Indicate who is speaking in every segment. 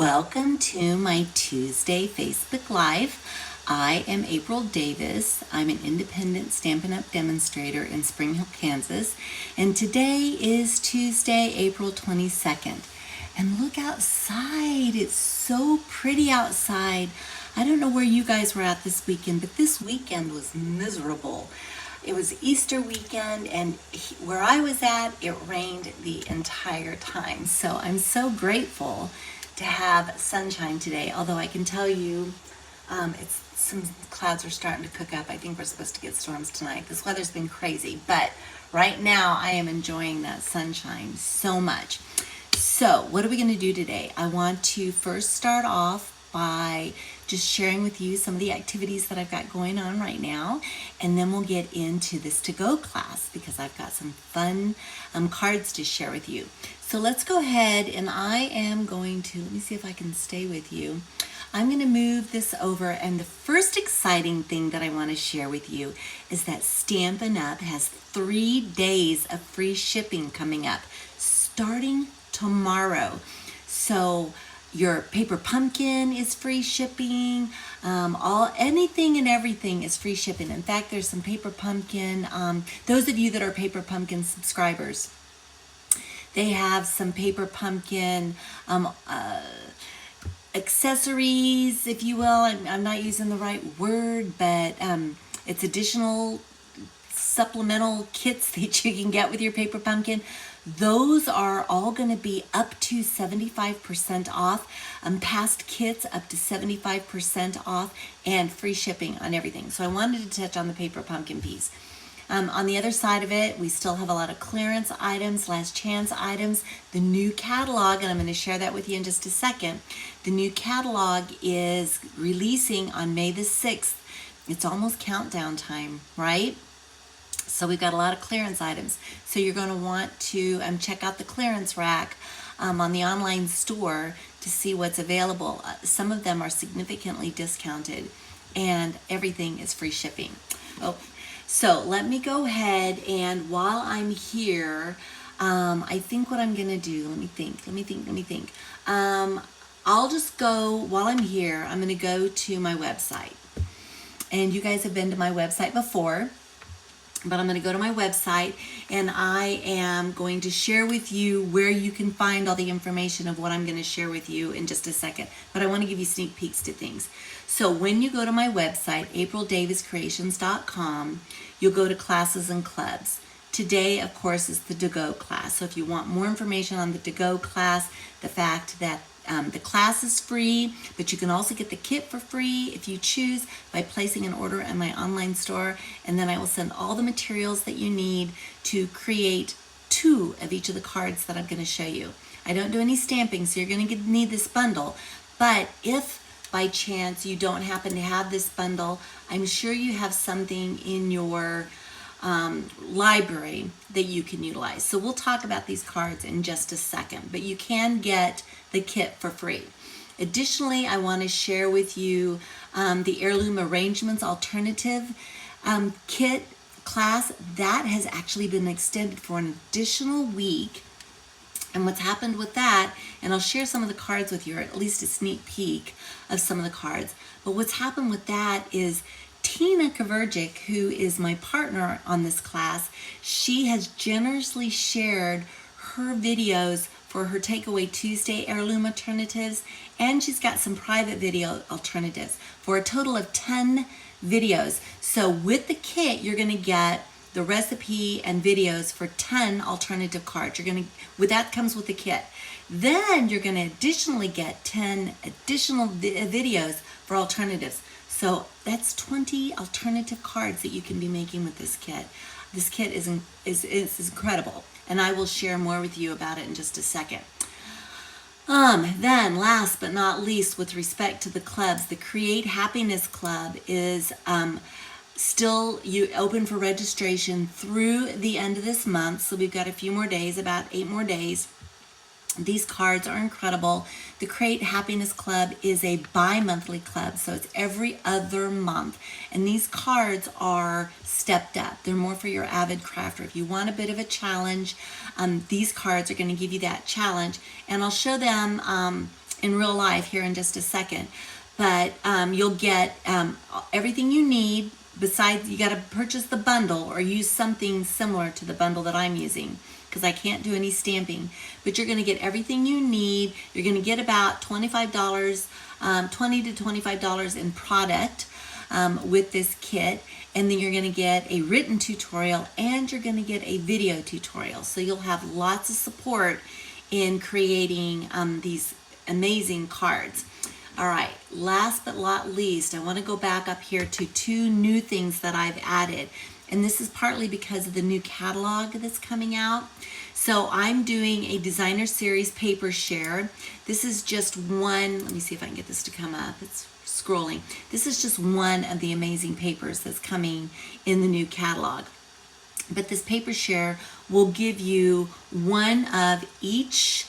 Speaker 1: Welcome to my Tuesday Facebook Live. I am April Davis. I'm an independent Stampin' Up! Demonstrator in Spring Hill, Kansas. And today is Tuesday, April 22nd. And look outside. It's so pretty outside. I don't know where you guys were at this weekend, but this weekend was miserable. It was Easter weekend, and where I was at, it rained the entire time. So I'm so grateful to have sunshine today, although I can tell you some clouds are starting to cook up. I think we're supposed to get storms tonight. This weather's been crazy, but right now I am enjoying that sunshine so much. So what are we going to do today? I want to first start off by just sharing with you some of the activities that I've got going on right now, and then we'll get into this to-go class because I've got some fun cards to share with you. So let's go ahead, and I am going to, let me see if I can stay with you. I'm going to move this over, and the first exciting thing that I want to share with you is that Stampin' Up! Has 3 days of free shipping coming up, starting tomorrow. So your paper pumpkin is free shipping. Anything and everything is free shipping. In fact, there's some paper pumpkin. Those of you that are paper pumpkin subscribers, they have some paper pumpkin accessories, if you will. I'm not using the right word, but it's additional supplemental kits that you can get with your paper pumpkin. Those are all going to be up to 75% off. Past kits up to 75% off, and free shipping on everything. So I wanted to touch on the paper pumpkin piece. On the other side of it, we still have a lot of clearance items, last chance items, the new catalog, and I'm going to share that with you in just a second. The new catalog is releasing on May the 6th. It's almost countdown time, right? So we've got a lot of clearance items. So you're going to want to check out the clearance rack on the online store to see what's available. Some of them are significantly discounted, and everything is free shipping. Oh, so let me go ahead, and while I'm here, I think what I'm going to do, let me think. I'll just go, while I'm here, I'm going to go to my website. And you guys have been to my website before, but I'm going to go to my website, and I am going to share with you where you can find all the information of what I'm going to share with you in just a second. But I want to give you sneak peeks to things. So when you go to my website, aprildaviscreations.com, you'll go to classes and clubs. Today, of course, is the to-go class. So if you want more information on the to-go class, the fact that the class is free, but you can also get the kit for free if you choose by placing an order in my online store, and then I will send all the materials that you need to create 2 of each of the cards that I'm going to show you. I don't do any stamping, so you're going to need this bundle, but if by chance you don't happen to have this bundle, I'm sure you have something in your library that you can utilize. So we'll talk about these cards in just a second, but you can get the kit for free. Additionally, I want to share with you the Heirloom Arrangements Alternative kit class that has actually been extended for an additional week. And what's happened with that, and I'll share some of the cards with you, or at least a sneak peek of some of the cards. But what's happened with that is Tina Kavergic, who is my partner on this class, she has generously shared her videos for her Takeaway Tuesday heirloom alternatives, and she's got some private video alternatives for a total of 10 videos. So with the kit, you're going to get the recipe and videos for 10 alternative cards. That comes with the kit. Then you're going to additionally get 10 additional videos for alternatives. So that's 20 alternative cards that you can be making with this kit. This kit is incredible, and I will share more with you about it in just a second. Then last but not least, with respect to the clubs, the Create Happiness Club is still open for registration through the end of this month. So we've got a few more days, about 8 more days. These cards are incredible. The Create Happiness Club is a bi-monthly club, so it's every other month. And these cards are stepped up. They're more for your avid crafter. If you want a bit of a challenge, these cards are going to give you that challenge. And I'll show them in real life here in just a second. But you'll get everything you need. Besides, you got to purchase the bundle or use something similar to the bundle that I'm using, because I can't do any stamping. But you're going to get everything you need. You're going to get about $25, $20 to $25 in product with this kit. And then you're going to get a written tutorial and you're going to get a video tutorial. So you'll have lots of support in creating these amazing cards. All right, last but not least, I want to go back up here to 2 new things that I've added. And this is partly because of the new catalog that's coming out. So I'm doing a designer series paper share. This is just one, let me see if I can get this to come up. It's scrolling. This is just one of the amazing papers that's coming in the new catalog. But this paper share will give you one of each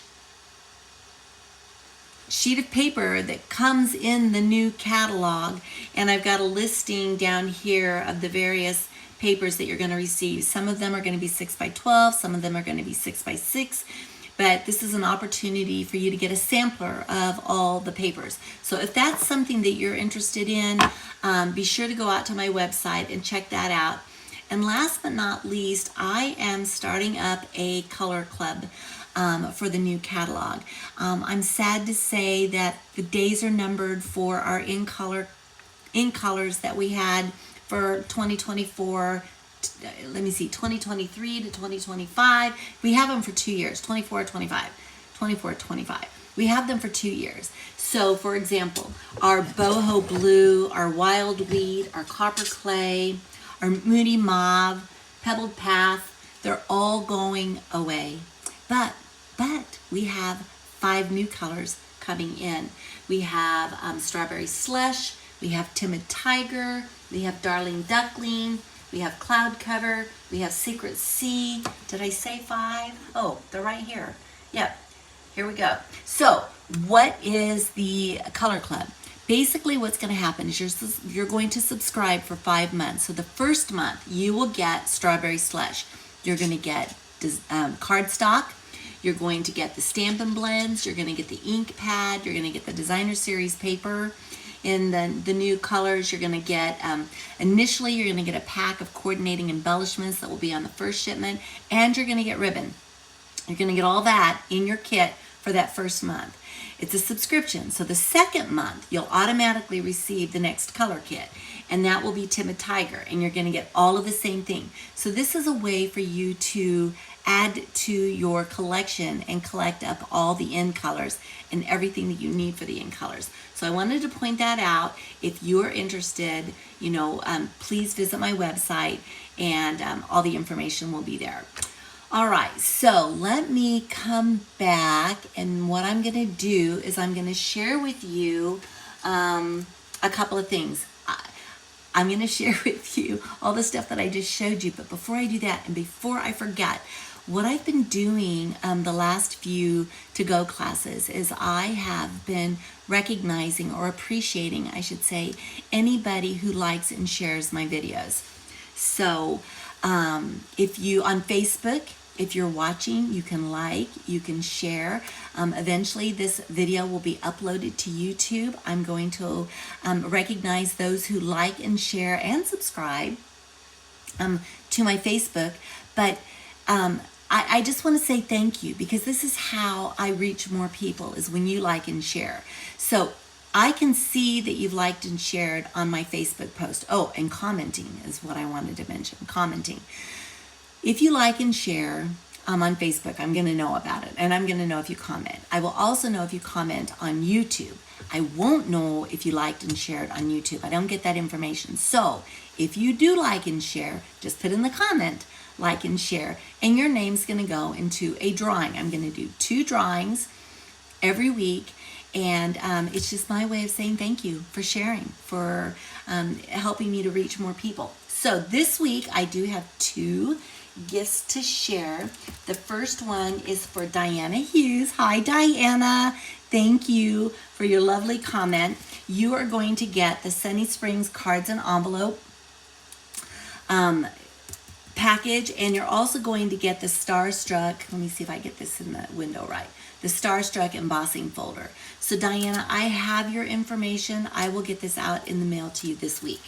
Speaker 1: sheet of paper that comes in the new catalog, and I've got a listing down here of the various papers that you're going to receive. Some of them are going to be 6 by 12, some of them are going to be 6 by 6, but this is an opportunity for you to get a sampler of all the papers. So if that's something that you're interested in, be sure to go out to my website and check that out. And last but not least, I am starting up a color club for the new catalog. I'm sad to say that the days are numbered for our in colors that we had for 2024. Let me see, 2023 to 2025. We have them for 2 years, 24, 25. We have them for 2 years. So for example, our boho blue, our wild wheat, our copper clay, our moody mauve, pebbled path, they're all going away. But we have 5 new colors coming in. We have strawberry slush, we have timid tiger, we have darling duckling, we have cloud cover, we have secret sea. Did I say 5? Oh, they're right here. Yep, here we go. So what is the color club? Basically what's going to happen is you're going to subscribe for 5 months. So the first month you will get strawberry slush. You're going to get cardstock. You're going to get the Stampin' blends. You're going to get the ink pad. You're going to get the designer series paper in the new colors. You're going to get, initially you're going to get a pack of coordinating embellishments that will be on the first shipment, and you're going to get ribbon. You're going to get all that in your kit for that first month. It's a subscription. So the second month, you'll automatically receive the next color kit, and that will be Timid Tiger, and you're going to get all of the same thing. So this is a way for you to add to your collection and collect up all the end colors and everything that you need for the end colors. So I wanted to point that out. If you're interested, please visit my website, and all the information will be there. All right, so let me come back, and what I'm going to do is I'm going to share with you a couple of things. I'm going to share with you all the stuff that I just showed you, but before I do that, and before I forget, what I've been doing the last few to-go classes is I have been recognizing, or appreciating, I should say, anybody who likes and shares my videos. So if you, on Facebook, if you're watching, you can like, you can share. Eventually this video will be uploaded to YouTube. I'm going to recognize those who like and share and subscribe to my Facebook. But I just want to say thank you, because this is how I reach more people, is when you like and share. So I can see that you've liked and shared on my Facebook post. Oh, and commenting is what I wanted to mention, commenting. If you like and share on Facebook, I'm going to know about it, and I'm going to know if you comment. I will also know if you comment on YouTube. I won't know if you liked and shared on YouTube. I don't get that information. So if you do like and share, just put in the comment, like and share, and your name's going to go into a drawing. I'm going to do 2 drawings every week, and it's just my way of saying thank you for sharing, for helping me to reach more people. So this week I do have 2 gifts to share. The first one is for Diana Hughes. Hi Diana, thank you for your lovely comment. You are going to get the Sunny Springs cards and envelope package, and you're also going to get the Starstruck, let me see if I get this in the window right, the Starstruck embossing folder. So Diana, I have your information. I will get this out in the mail to you this week.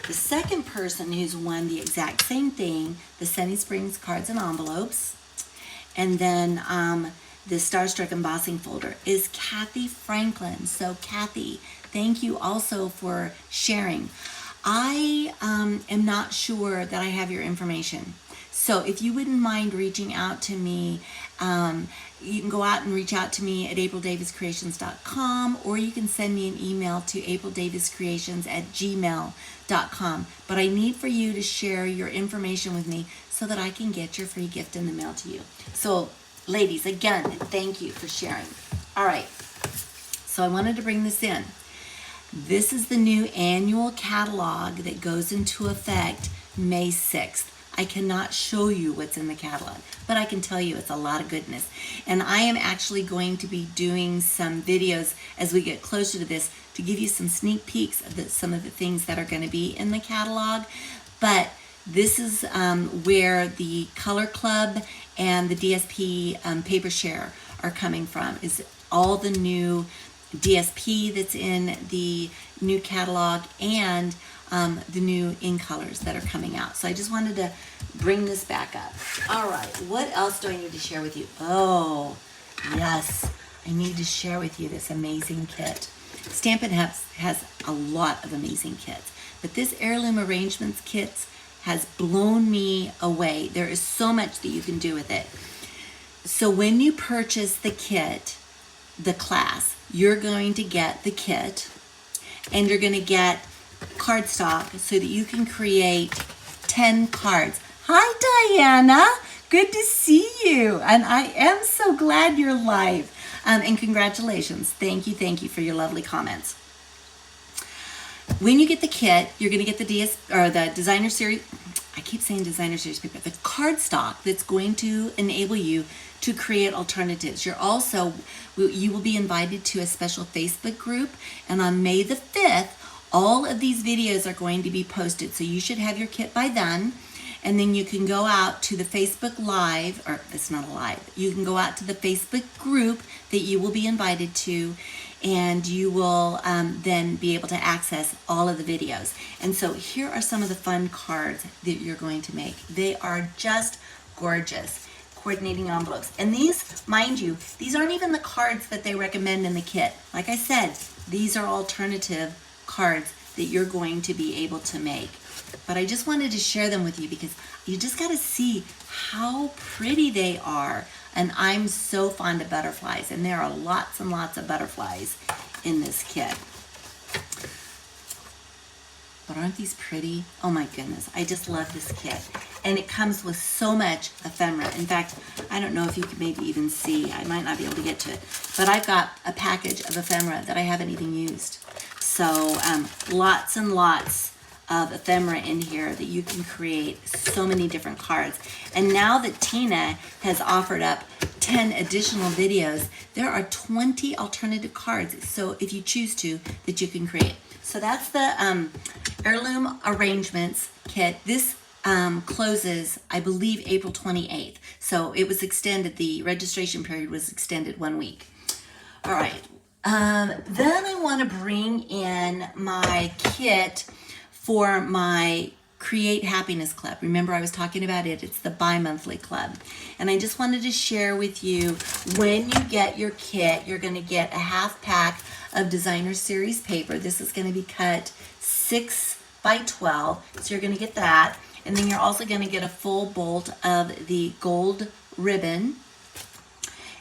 Speaker 1: The second person who's won the exact same thing, the Sunny Springs cards and envelopes, and then the Starstruck embossing folder, is Kathy Franklin. So Kathy, thank you also for sharing. I am not sure that I have your information. So if you wouldn't mind reaching out to me, you can go out and reach out to me at aprildaviscreations.com, or you can send me an email to aprildaviscreations@gmail.com. But I need for you to share your information with me so that I can get your free gift in the mail to you. So ladies, again, thank you for sharing. All right, so I wanted to bring this in. This is the new annual catalog that goes into effect May 6th. I cannot show you what's in the catalog, but I can tell you it's a lot of goodness. And I am actually going to be doing some videos as we get closer to this to give you some sneak peeks of some of the things that are going to be in the catalog. But this is where the Color Club and the DSP Paper Share are coming from, is all the new DSP that's in the new catalog and the new in colors that are coming out. So I just wanted to bring this back up. All right, what else do I need to share with you? Oh, yes, I need to share with you this amazing kit. Stampin' has a lot of amazing kits, but this Heirloom Arrangements kit has blown me away. There is so much that you can do with it. So when you purchase the kit, the class, you're going to get the kit, and you're going to get cardstock so that you can create 10 cards. Hi Diana, good to see you, and I am so glad you're live, and congratulations. Thank you for your lovely comments. When you get the kit, you're going to get the designer series, I keep saying designer series paper, the cardstock that's going to enable you to create alternatives. You will be invited to a special Facebook group, and on May the 5th, all of these videos are going to be posted. So you should have your kit by then, and then you can go out to the Facebook Live, or it's not a live, you can go out to the Facebook group that you will be invited to, and you will then be able to access all of the videos. And so here are some of the fun cards that you're going to make. They are just gorgeous. Coordinating envelopes. And these, mind you, these aren't even the cards that they recommend in the kit. Like I said, these are alternative cards that you're going to be able to make. But I just wanted to share them with you because you just got to see how pretty they are. And I'm so fond of butterflies, and there are lots and lots of butterflies in this kit. But aren't these pretty? Oh my goodness, I just love this kit. And it comes with so much ephemera. In fact, I don't know if you can maybe even see, I might not be able to get to it, but I've got a package of ephemera that I haven't even used. So lots and lots of ephemera in here that you can create so many different cards. And now that Tina has offered up 10 additional videos, there are 20 alternative cards, so if you choose to, that you can create. So that's the Heirloom Arrangements kit. This closes, I believe, April 28th. So it was extended, the registration period was extended 1 week. All right, then I want to bring in my kit for my Create Happiness Club. Remember, I was talking about it. It's the bi-monthly club. And I just wanted to share with you, when you get your kit, you're going to get a half pack of designer series paper. This is going to be cut 6 by 12. So you're going to get that. And then you're also going to get a full bolt of the gold ribbon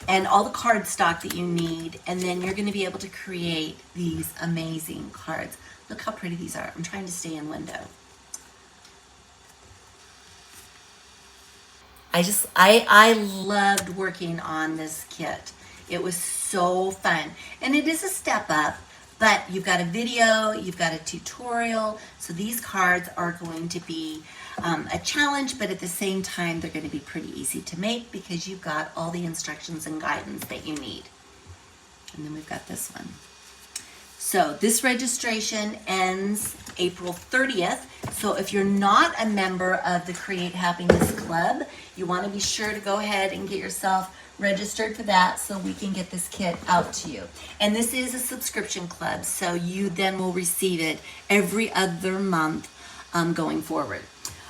Speaker 1: and all the cardstock that you need. And then you're going to be able to create these amazing cards. Look how pretty these are. I'm trying to stay in window. I loved working on this kit. It was so fun. And it is a step up, but you've got a video, you've got a tutorial. So these cards are going to be a challenge, but at the same time, they're going to be pretty easy to make because you've got all the instructions and guidance that you need. And then we've got this one. So this registration ends April 30th. So if you're not a member of the Create Happiness Club, you want to be sure to go ahead and get yourself registered for that so we can get this kit out to you. And this is a subscription club, so you then will receive it every other month going forward.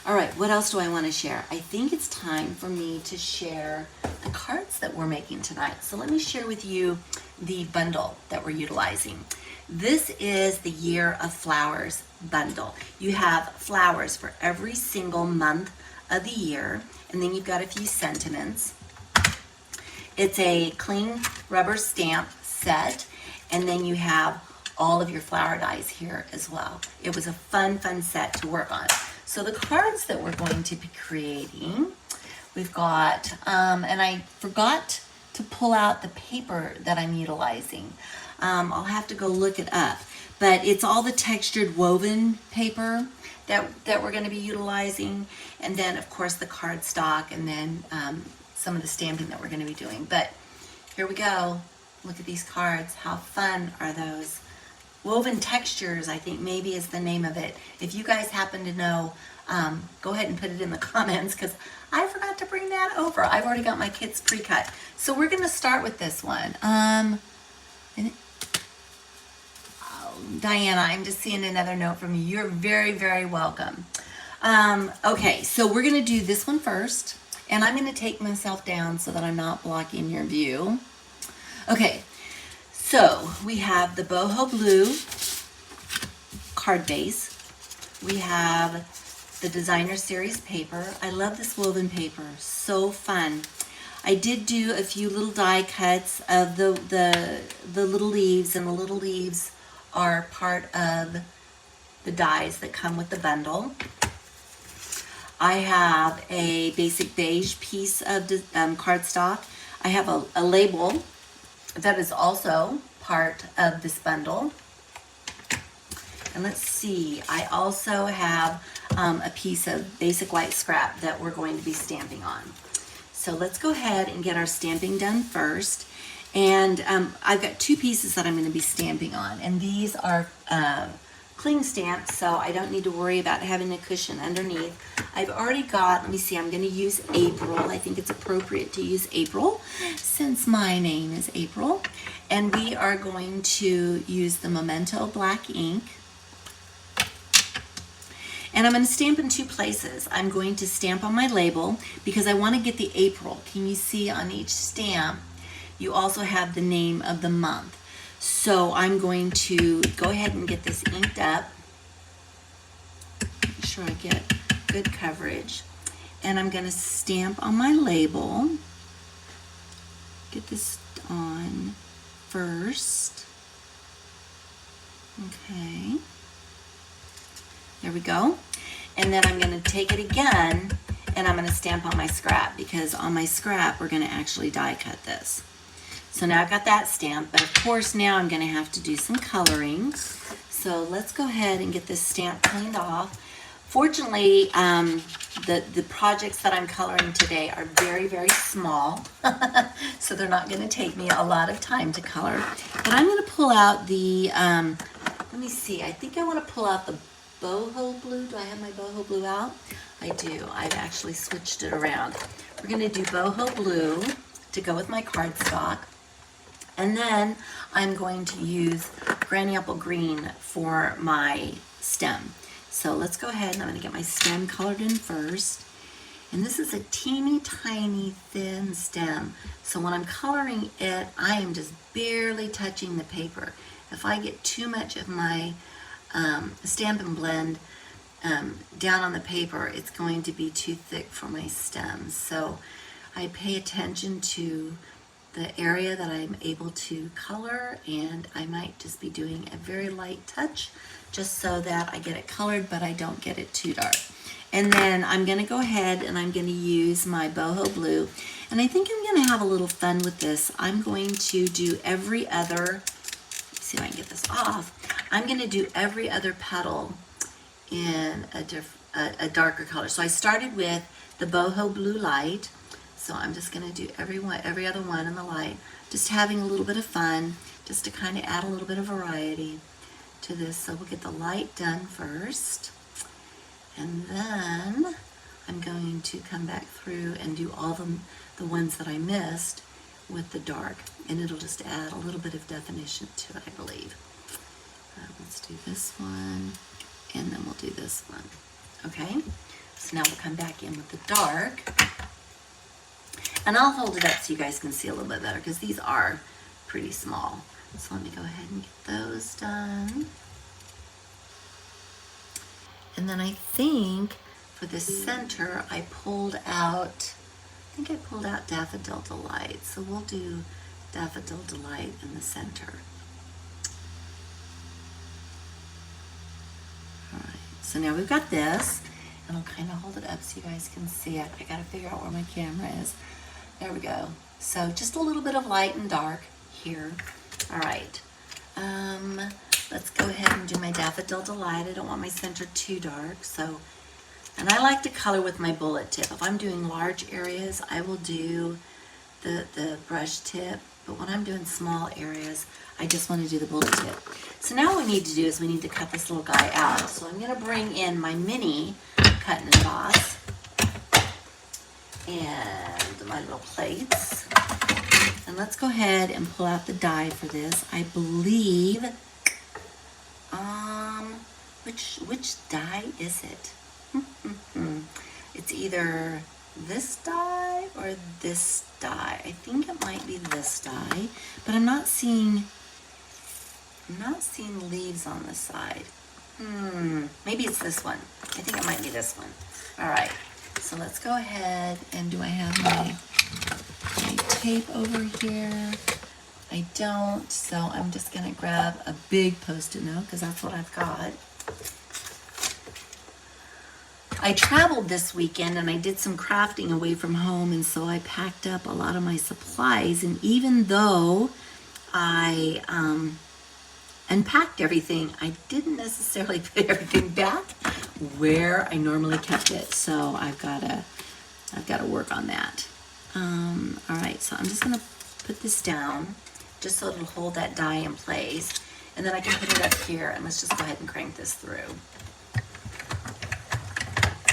Speaker 1: All right, what else do I want to share? I think it's time for me to share the cards that we're making tonight. So let me share with you the bundle that we're utilizing. This is the Year of Flowers bundle. You have flowers for every single month of the year, and then you've got a few sentiments. It's a clean rubber stamp set, and then you have all of your flower dies here as well. It was a fun set to work on. So the cards that we're going to be creating, we've got, and I forgot to pull out the paper that I'm utilizing. I'll have to go look it up, but it's all the textured woven paper that we're going to be utilizing, and then of course the cardstock, and then some of the stamping that we're going to be doing. But here we go. Look at these cards. How fun are those? Woven Textures, I think maybe is the name of it. If you guys happen to know, go ahead and put it in the comments, because I forgot to bring that over. I've already got my kits pre-cut. So we're going to start with this one. Diana, I'm just seeing another note from you. You're very, very welcome. Okay, so we're going to do this one first, and I'm going to take myself down so that I'm not blocking your view. Okay, so we have the boho blue card base. We have the designer series paper. I love this woven paper, so fun. I did do a few little die cuts of the little leaves, and the little leaves are part of the dies that come with the bundle. I have a basic beige piece of cardstock. I have a label that is also part of this bundle. And let's see, I also have a piece of basic white scrap that we're going to be stamping on. So let's go ahead and get our stamping done first. And I've got two pieces that I'm going to be stamping on, and these are cling stamps, so I don't need to worry about having a cushion underneath. I've already got, let me see, I'm going to use April. I think it's appropriate to use April since my name is April. And we are going to use the Memento black ink. And I'm going to stamp in two places. I'm going to stamp on my label because I want to get the April. Can you see on each stamp? You also have the name of the month. So I'm going to go ahead and get this inked up. Make sure I get good coverage. And I'm going to stamp on my label. Get this on first. Okay. There we go. And then I'm going to take it again, and I'm going to stamp on my scrap, because on my scrap we're going to actually die cut this. So now I've got that stamp, but of course now I'm going to have to do some coloring. So let's go ahead and get this stamp cleaned off. Fortunately, the projects that I'm coloring today are very, very small, so they're not going to take me a lot of time to color. But I'm going to pull out the, let me see, I think I want to pull out the boho blue. Do I have my boho blue out? I do. I've actually switched it around. We're going to do boho blue to go with my cardstock. And then I'm going to use Granny Apple Green for my stem. So let's go ahead, and I'm going to get my stem colored in first. And this is a teeny tiny thin stem. So when I'm coloring it, I am just barely touching the paper. If I get too much of my Stampin' Blend down on the paper, it's going to be too thick for my stems. So I pay attention to the area that I'm able to color, and I might just be doing a very light touch just so that I get it colored, but I don't get it too dark. And then I'm going to go ahead and I'm going to use my boho blue, and I think I'm going to have a little fun with this. I'm going to do every other, let's see if I can get this off. I'm going to do every other petal in a darker color. So I started with the boho blue light. So I'm just going to do every other one in the light, just having a little bit of fun, just to kind of add a little bit of variety to this. So we'll get the light done first, and then I'm going to come back through and do all the ones that I missed with the dark, and it'll just add a little bit of definition to it, I believe. Let's do this one, and then we'll do this one. Okay, so now we'll come back in with the dark, and I'll hold it up so you guys can see a little bit better, because these are pretty small. So let me go ahead and get those done. And then I think for the center, I pulled out Daffodil Delight. So we'll do Daffodil Delight in the center. All right, so now we've got this, and I'll kind of hold it up so you guys can see it. I gotta figure out where my camera is. There we go. So just a little bit of light and dark here. All right, let's go ahead and do my Daffodil Delight. I don't want my center too dark, so, and I like to color with my bullet tip. If I'm doing large areas, I will do the brush tip, but when I'm doing small areas, I just want to do the bullet tip. So now what we need to do is we need to cut this little guy out. So I'm going to bring in my mini cut and emboss and my little plates. And let's go ahead and pull out the die for this. I believe, which die is it? It's either this die or this die. I think it might be this die, but I'm not seeing leaves on the side. Maybe it's this one. I think it might be this one. All right, so let's go ahead and do I have my tape over here? I don't, so I'm just gonna grab a big Post-it note because that's what I've got. I traveled this weekend and I did some crafting away from home, and so I packed up a lot of my supplies, and even though I unpacked everything, I didn't necessarily put everything back where I normally kept it, so I've got to work on that. All right, so I'm just gonna put this down just so it'll hold that die in place, and then I can put it up here, and let's just go ahead and crank this through.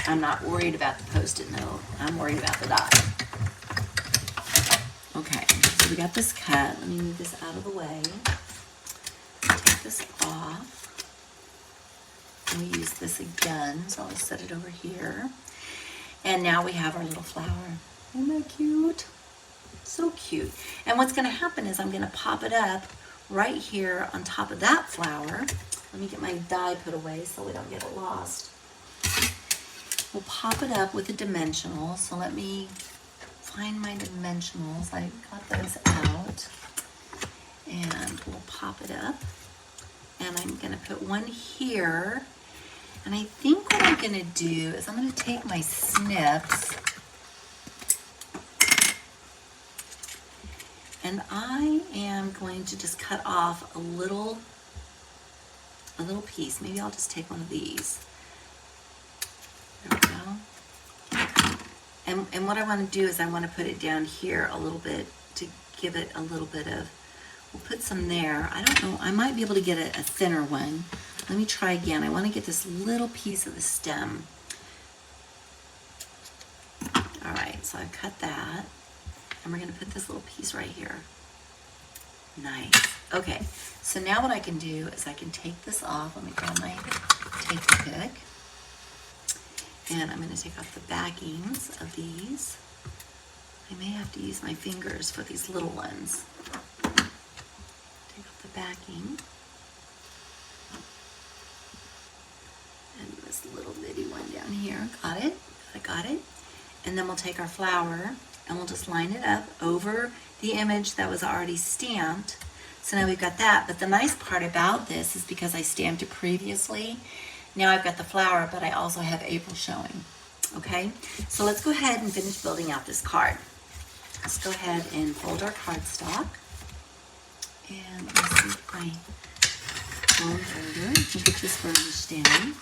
Speaker 1: I'm not worried about the Post-it note, I'm worried about the die. Okay, so we got this cut. Let me move this out of the way. Take this off. And we use this again, so I'll set it over here. And now we have our little flower. Isn't that cute? So cute. And what's gonna happen is I'm gonna pop it up right here on top of that flower. Let me get my die put away so we don't get it lost. We'll pop it up with a dimensional. So let me find my dimensionals. I got those out. And we'll pop it up. And I'm gonna put one here. And I think what I'm gonna do is I'm gonna take my snips and I am going to just cut off a little piece. Maybe I'll just take one of these. There we go. And what I want to do is I want to put it down here a little bit to give it a little bit of, we'll put some there. I don't know, I might be able to get a thinner one. Let me try again. I want to get this little piece of the stem. All right, so I've cut that. And we're going to put this little piece right here. Nice. Okay, so now what I can do is I can take this off. Let me grab my tape pick. And I'm going to take off the backings of these. I may have to use my fingers for these little ones. Take off the backing. And this little bitty one down here. Got it? Got it. And then we'll take our flower and we'll just line it up over the image that was already stamped. So now we've got that, but the nice part about this is because I stamped it previously, now I've got the flower, but I also have April showing, okay? So let's go ahead and finish building out this card. Let's go ahead and fold our cardstock. And let me see my phone folder. We'll get this burnished down.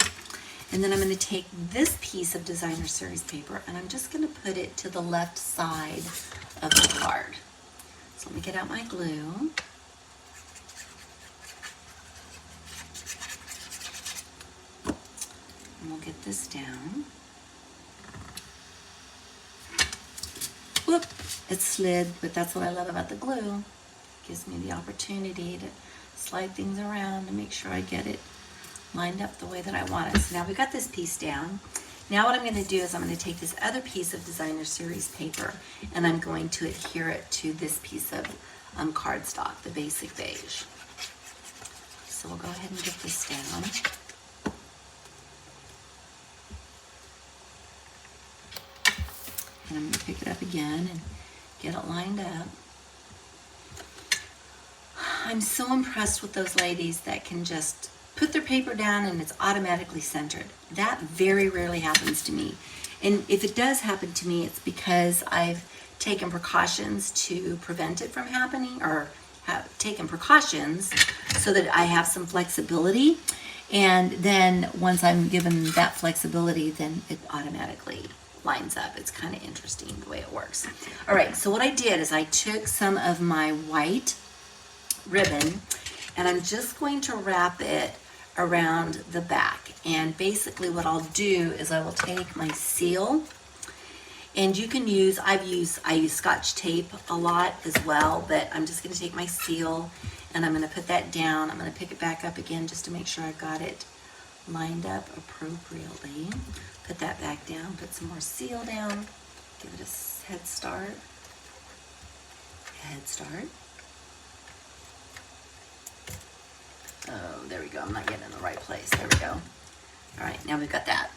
Speaker 1: And then I'm going to take this piece of designer series paper and I'm just going to put it to the left side of the card. So let me get out my glue. And we'll get this down. Whoop, it slid, but that's what I love about the glue. It gives me the opportunity to slide things around and make sure I get it lined up the way that I want it. So now we got this piece down. Now what I'm going to do is I'm going to take this other piece of designer series paper and I'm going to adhere it to this piece of cardstock, the basic beige. So we'll go ahead and get this down. And I'm going to pick it up again and get it lined up. I'm so impressed with those ladies that can just put their paper down and it's automatically centered. That very rarely happens to me. And if it does happen to me, it's because I've taken precautions to prevent it from happening, or have taken precautions so that I have some flexibility. And then once I'm given that flexibility, then it automatically lines up. It's kind of interesting the way it works. All right, so what I did is I took some of my white ribbon and I'm just going to wrap it around the back. And basically what I'll do is I will take my seal, and you can use, I use Scotch tape a lot as well, but I'm just going to take my seal and I'm going to put that down. I'm going to pick it back up again just to make sure I've got it lined up appropriately. Put that back down, put some more seal down, give it a head start. Oh, there we go. I'm not getting in the right place. There we go. All right, now we've got that.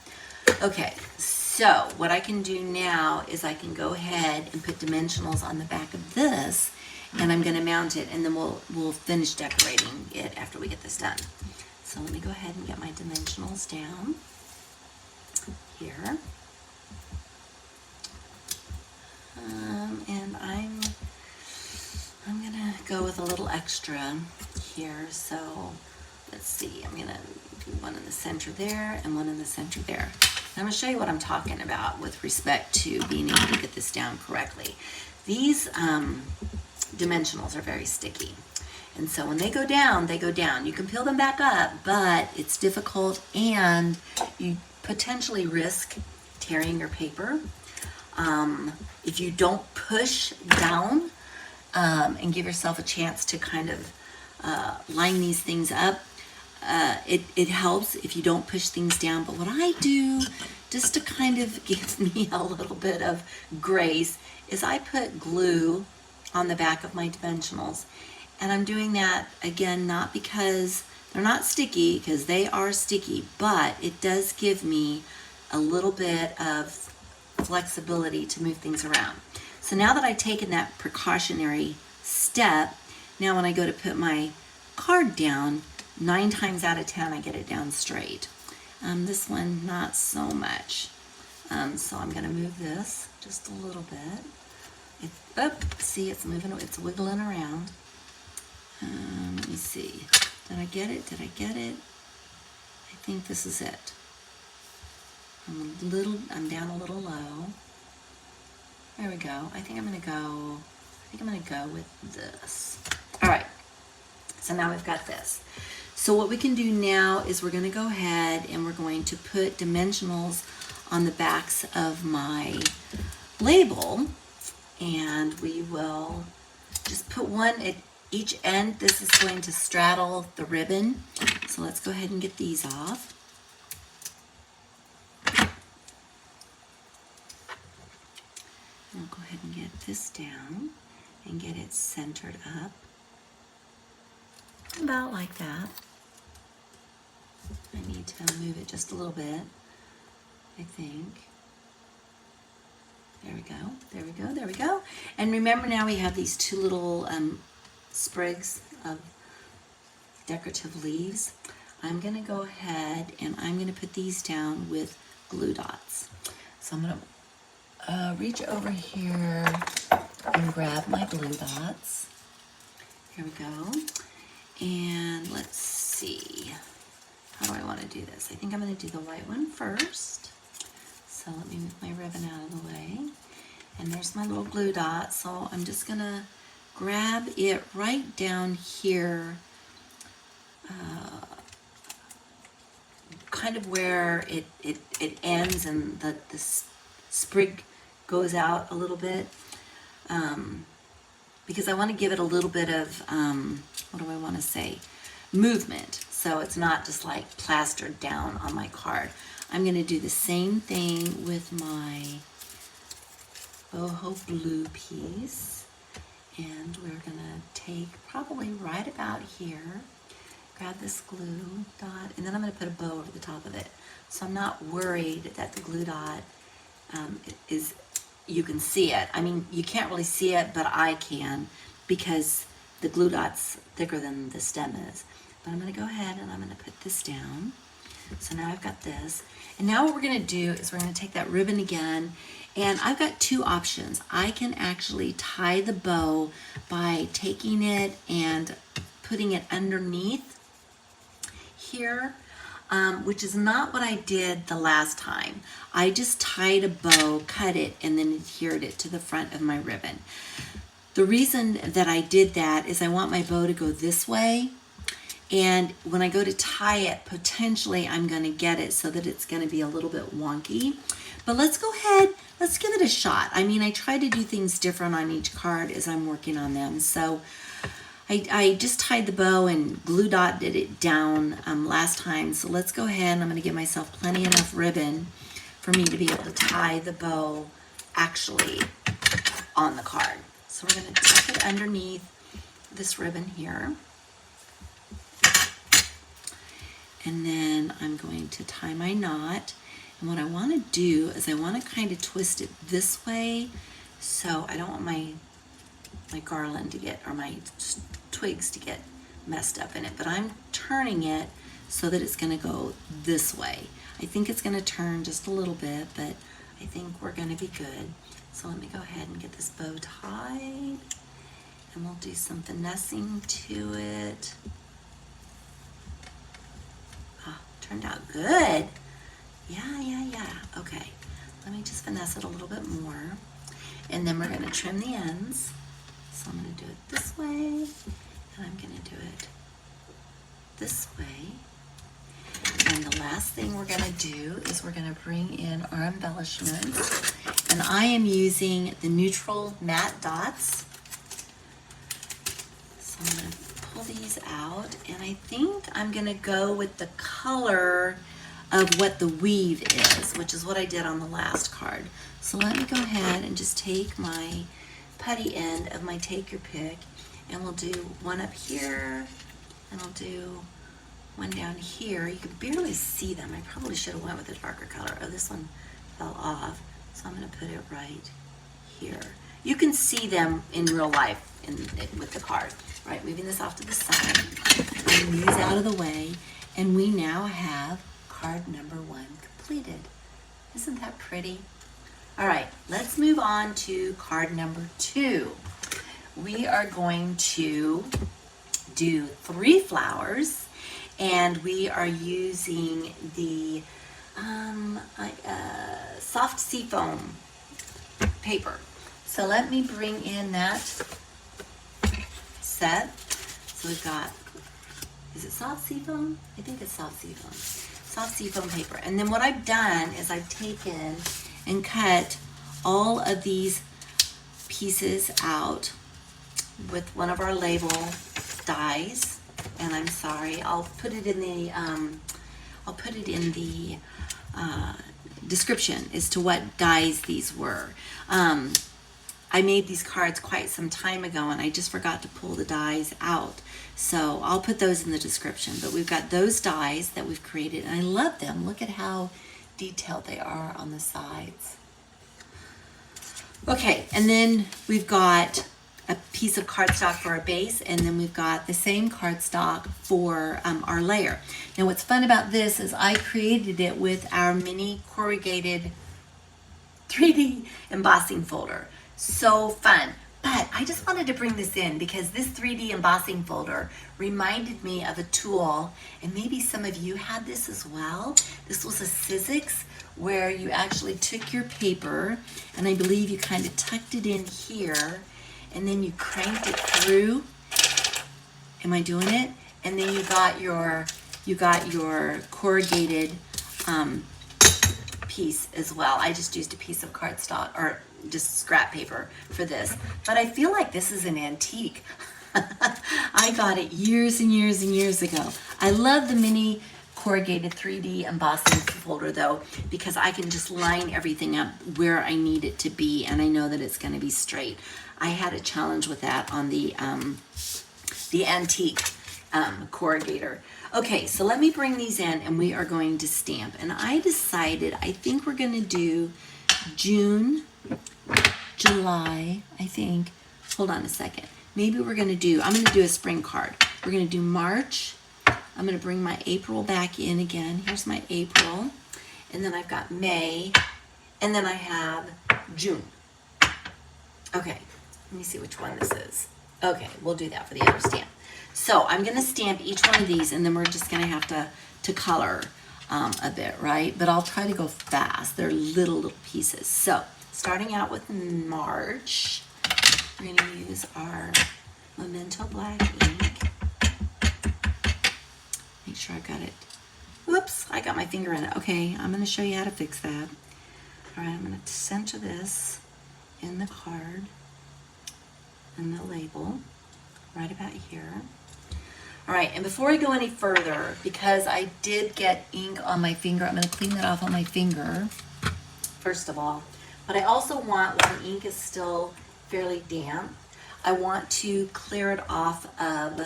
Speaker 1: Okay, so what I can do now is I can go ahead and put dimensionals on the back of this, and I'm going to mount it, and then we'll finish decorating it after we get this done. So let me go ahead and get my dimensionals down here. And I'm gonna go with a little extra here. So let's see, I'm gonna do one in the center there and one in the center there. I'm gonna show you what I'm talking about with respect to being able to get this down correctly. These dimensionals are very sticky. And so when they go down, they go down. You can peel them back up, but it's difficult and you potentially risk tearing your paper. If you don't push down and give yourself a chance to kind of line these things up, it helps if you don't push things down. But what I do, just to kind of give me a little bit of grace, is I put glue on the back of my dimensionals. And I'm doing that, again, not because they're not sticky, because they are sticky, but it does give me a little bit of flexibility to move things around. So now that I've taken that precautionary step, now when I go to put my card down, 9 times out of 10 I get it down straight. This one, not so much. So I'm going to move this just a little bit. See, it's moving, it's wiggling around. Let me see. Did I get it? I think this is it. I'm down a little low. There we go. I think I'm gonna go with this. All right. So now we've got this. So what we can do now is we're gonna go ahead and we're going to put dimensionals on the backs of my label, and we will just put one at each end. This is going to straddle the ribbon. So let's go ahead and get these off. I'll go ahead and get this down and get it centered up. About like that. I need to move it just a little bit, I think. There we go, there we go, there we go. And remember, now we have these 2 little sprigs of decorative leaves. I'm gonna go ahead and I'm gonna put these down with glue dots. So I'm gonna reach over here and grab my glue dots. Here we go. And let's see, how do I want to do this? I think I'm going to do the white one first. So let me move my ribbon out of the way. And there's my little glue dot. So I'm just going to grab it right down here, kind of where it ends and the sprig goes out a little bit. because I want to give it a little bit of, what do I want to say, movement. So it's not just like plastered down on my card. I'm going to do the same thing with my boho blue piece. And we're going to take probably right about here, grab this glue dot, and then I'm going to put a bow over the top of it. So I'm not worried that the glue dot is, you can see it. I mean, you can't really see it, but I can because the glue dot's thicker than the stem is. But I'm going to go ahead and I'm going to put this down. So now I've got this. And now what we're going to do is we're going to take that ribbon again. And I've got two options. I can actually tie the bow by taking it and putting it underneath here, which is not what I did the last time. I just tied a bow, cut it, and then adhered it to the front of my ribbon. The reason that I did that is I want my bow to go this way. And when I go to tie it, potentially I'm going to get it so that it's going to be a little bit wonky. But let's go ahead, let's give it a shot. I mean, I try to do things different on each card as I'm working on them. So I just tied the bow and glue dotted it down last time. So let's go ahead and I'm going to give myself plenty enough ribbon for me to be able to tie the bow actually on the card. So we're going to tuck it underneath this ribbon here. And then I'm going to tie my knot. And what I want to do is I want to kind of twist it this way, so I don't want my garland to get, or my twigs to get messed up in it. But I'm turning it so that it's going to go this way. I think it's going to turn just a little bit, but I think we're going to be good. So let me go ahead and get this bow tied, and we'll do some finessing to it. Turned out good. Yeah. Okay, let me just finesse it a little bit more. And then we're going to trim the ends. So I'm going to do it this way, and I'm going to do it this way. And the last thing we're going to do is we're going to bring in our embellishments. And I am using the neutral matte dots. So I'm going to pull these out, and I think I'm going to go with the color of what the weave is, which is what I did on the last card. So let me go ahead and just take my putty end of my take your pick, and we'll do one up here, and I'll do one down here. You can barely see them. I probably should have went with a darker color. Oh, this one fell off, so I'm going to put it right here. You can see them in real life with the card. Right, moving this off to the side, moving these out of the way, and we now have card number 1 completed. Isn't that pretty? All right, let's move on to card number 2. We are going to do 3 flowers, and we are using the soft seafoam paper. So let me bring in that set. So we've got, is it soft seafoam? I think it's soft seafoam. Soft seafoam paper. And then what I've done is I've taken and cut all of these pieces out with one of our label dies. And I'm sorry, I'll put it in the description as to what dies these were. I made these cards quite some time ago, and I just forgot to pull the dies out. So I'll put those in the description. But we've got those dies that we've created, and I love them. Look at how detailed they are on the sides. Okay, and then we've got a piece of cardstock for our base, and then we've got the same cardstock for our layer. Now what's fun about this is I created it with our mini corrugated 3D embossing folder. So fun. But I just wanted to bring this in because this 3D embossing folder reminded me of a tool, and maybe some of you had this as well. This was a Sizzix, where you actually took your paper, and I believe you kind of tucked it in here, and then you cranked it through. Am I doing it? And then you got your corrugated piece as well. I just used a piece of cardstock or just scrap paper for this, but I feel like this is an antique. I got it years and years and years ago. I love the mini corrugated 3D embossing folder though, because I can just line everything up where I need it to be, and I know that it's going to be straight. I had a challenge with that on the antique corrugator. Okay, so let me bring these in and we are going to stamp. And I decided, I think we're going to do June, July, I think. Hold on a second. Maybe we're going to do, I'm going to do a spring card. We're going to do March. I'm going to bring my April back in again. Here's my April. And then I've got May. And then I have June. Okay, let me see which one this is. Okay, we'll do that for the other stamp. So I'm going to stamp each one of these, and then we're just going to have to color a bit, right? But I'll try to go fast. They're little pieces. So starting out with March, we're going to use our Memento Black ink. Make sure I got it. Whoops, I got my finger in it. Okay, I'm going to show you how to fix that. All right, I'm going to center this in the card and the label right about here. All right, and before I go any further, because I did get ink on my finger, I'm going to clean that off on my finger, first of all. But I also want, when the ink is still fairly damp, I want to clear it off of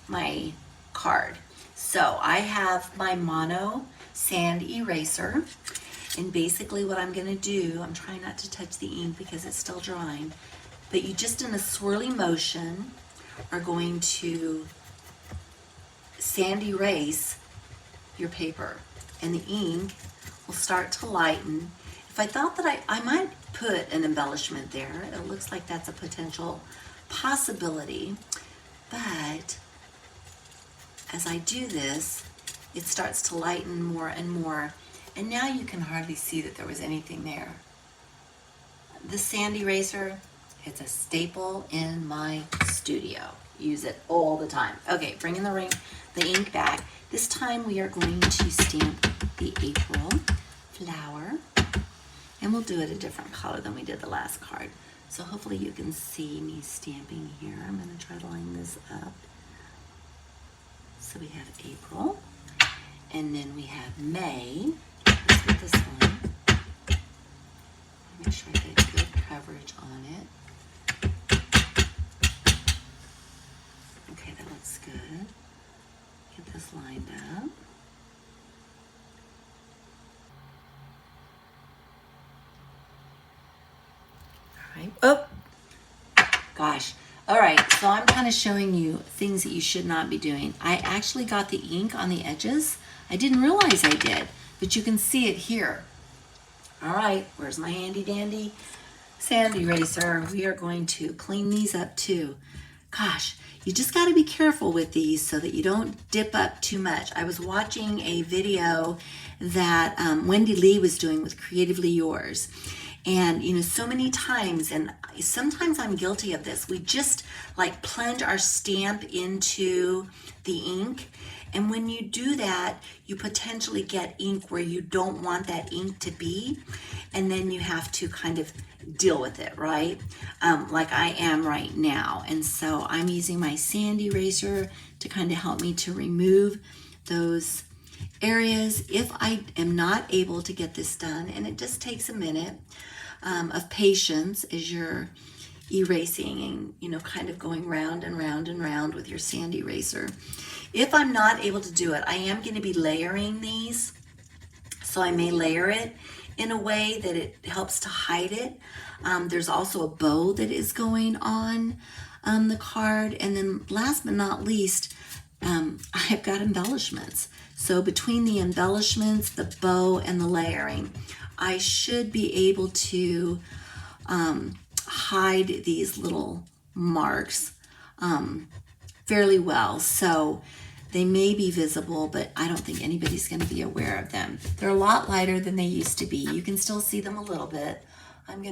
Speaker 1: my card. So I have my mono sand eraser, and basically what I'm going to do, I'm trying not to touch the ink because it's still drying, but you just in a swirly motion are going to sand erase your paper, and the ink will start to lighten. If I thought that I might put an embellishment there, it looks like that's a potential possibility, but as I do this, it starts to lighten more and more, and now you can hardly see that there was anything there. The sand eraser, it's a staple in my studio. Use it all the time. Okay, bringing the ink back. This time we are going to stamp the April flower, and we'll do it a different color than we did the last card. So hopefully you can see me stamping here. I'm going to try to line this up. So we have April, and then we have May. Let's get this one. Make sure I get good coverage on it. Okay, that looks good. Get this lined up. All right. Oh, gosh. All right, so I'm kind of showing you things that you should not be doing. I actually got the ink on the edges. I didn't realize I did, but you can see it here. All right, where's my handy dandy sand eraser? We are going to clean these up too. Gosh, you just got to be careful with these so that you don't dip up too much. I was watching a video that Wendy Lee was doing with Creatively Yours. And, you know, so many times, and sometimes I'm guilty of this, we just like plunge our stamp into the ink. And when you do that, you potentially get ink where you don't want that ink to be. And then you have to kind of deal with it, right? Like I am right now. And so I'm using my sand eraser to kind of help me to remove those areas. If I am not able to get this done, and it just takes a minute of patience as you're erasing and, you know, kind of going round and round and round with your sand eraser. If I'm not able to do it, I am going to be layering these. So I may layer it in a way that it helps to hide it. There's also a bow that is going on the card. And then last but not least, I've got embellishments. So between the embellishments, the bow, and the layering, I should be able to hide these little marks fairly well. So they may be visible, but I don't think anybody's going to be aware of them. They're a lot lighter than they used to be. You can still see them a little bit. I'm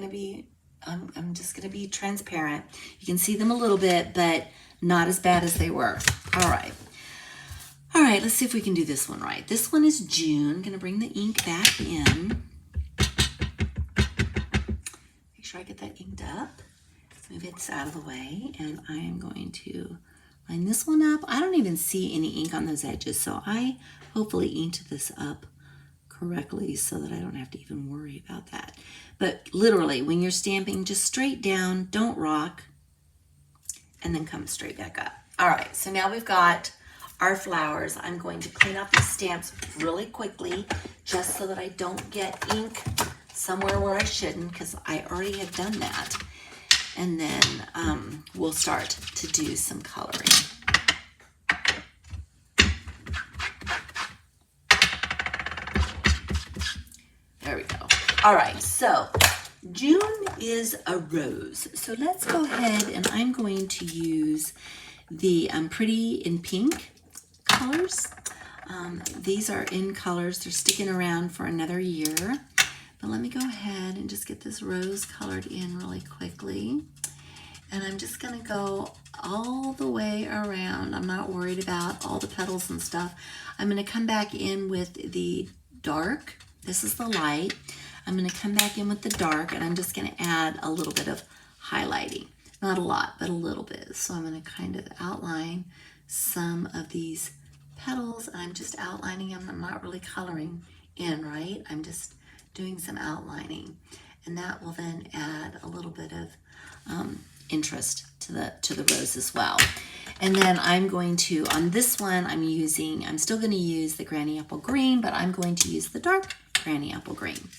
Speaker 1: just going to be transparent. You can see them a little bit, but not as bad as they were. All right. All right, let's see if we can do this one right. This one is June. I'm going to bring the ink back in. up. Let's move it out of the way, and I am going to line this one up. I don't even see any ink on those edges, so I hopefully inked this up correctly so that I don't have to even worry about that. But literally, when you're stamping, just straight down, don't rock, and then come straight back up. All right, so now we've got our flowers. I'm going to clean out these stamps really quickly just so that I don't get ink somewhere where I shouldn't, because I already have done that. And then we'll start to do some coloring. There we go. All right, so June is a rose. So let's go ahead, and I'm going to use the Pretty in Pink colors. These are in colors. They're sticking around for another year. But let me go ahead and just get this rose colored in really quickly. And I'm just gonna go all the way around. I'm not worried about all the petals and stuff. I'm gonna come back in with the dark. This is the light. I'm gonna come back in with the dark, and I'm just gonna add a little bit of highlighting. Not a lot, but a little bit. So I'm gonna kind of outline some of these petals, and I'm just outlining them. I'm not really coloring in, right? I'm just doing some outlining, and that will then add a little bit of interest to the rose as well. And then I'm going to, on this one, I'm still going to use the Granny Apple Green, but I'm going to use the dark Granny Apple Green.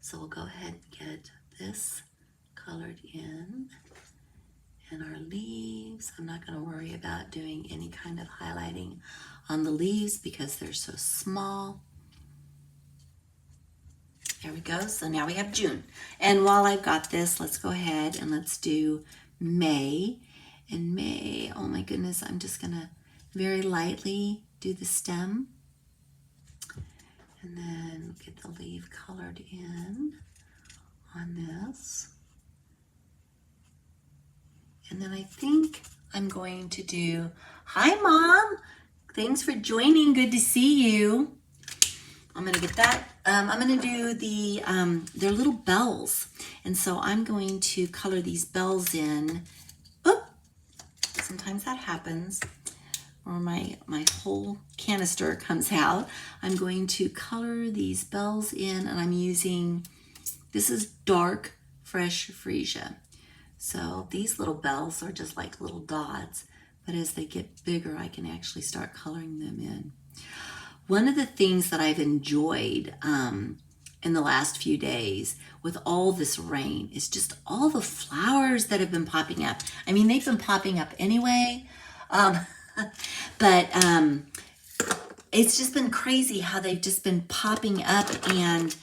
Speaker 1: So we'll go ahead and get this colored in. And our leaves, I'm not going to worry about doing any kind of highlighting on the leaves because they're so small. There we go. So now we have June. And while I've got this, let's go ahead and let's do May. And May, oh my goodness, I'm just going to very lightly do the stem. And then get the leaf colored in on this. And then I think I'm going to do, hi Mom, thanks for joining, good to see you. I'm gonna get that. I'm gonna do they're little bells. And so I'm going to color these bells in. Oop, sometimes that happens, or my whole canister comes out. I'm going to color these bells in, and I'm using, this is dark fresh freesia. So these little bells are just like little dots, but as they get bigger, I can actually start coloring them in. One of the things that I've enjoyed in the last few days with all this rain is just all the flowers that have been popping up. I mean, they've been popping up anyway, but it's just been crazy how they've just been popping up, and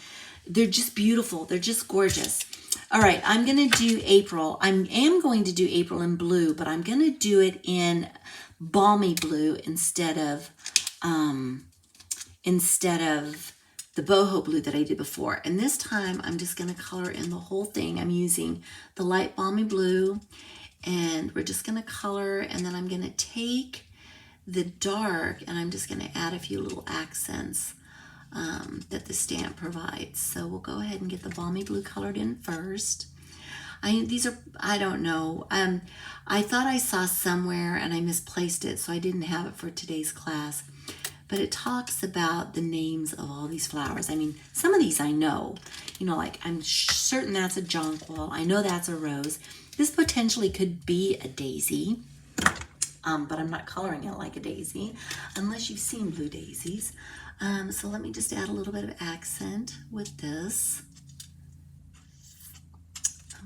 Speaker 1: they're just beautiful. They're just gorgeous. All right, I'm going to do April. I am going to do April in blue, but I'm going to do it in balmy blue instead of the boho blue that I did before. And this time I'm just going to color in the whole thing. I'm using the light balmy blue, and we're just going to color, and then I'm going to take the dark, and I'm just going to add a few little accents that the stamp provides. So we'll go ahead and get the balmy blue colored in first. I don't know. I thought I saw somewhere and I misplaced it, so I didn't have it for today's class. But it talks about the names of all these flowers. I mean, some of these I know. You know, like I'm certain that's a jonquil. I know that's a rose. This potentially could be a daisy, but I'm not coloring it like a daisy unless you've seen blue daisies. So let me just add a little bit of accent with this.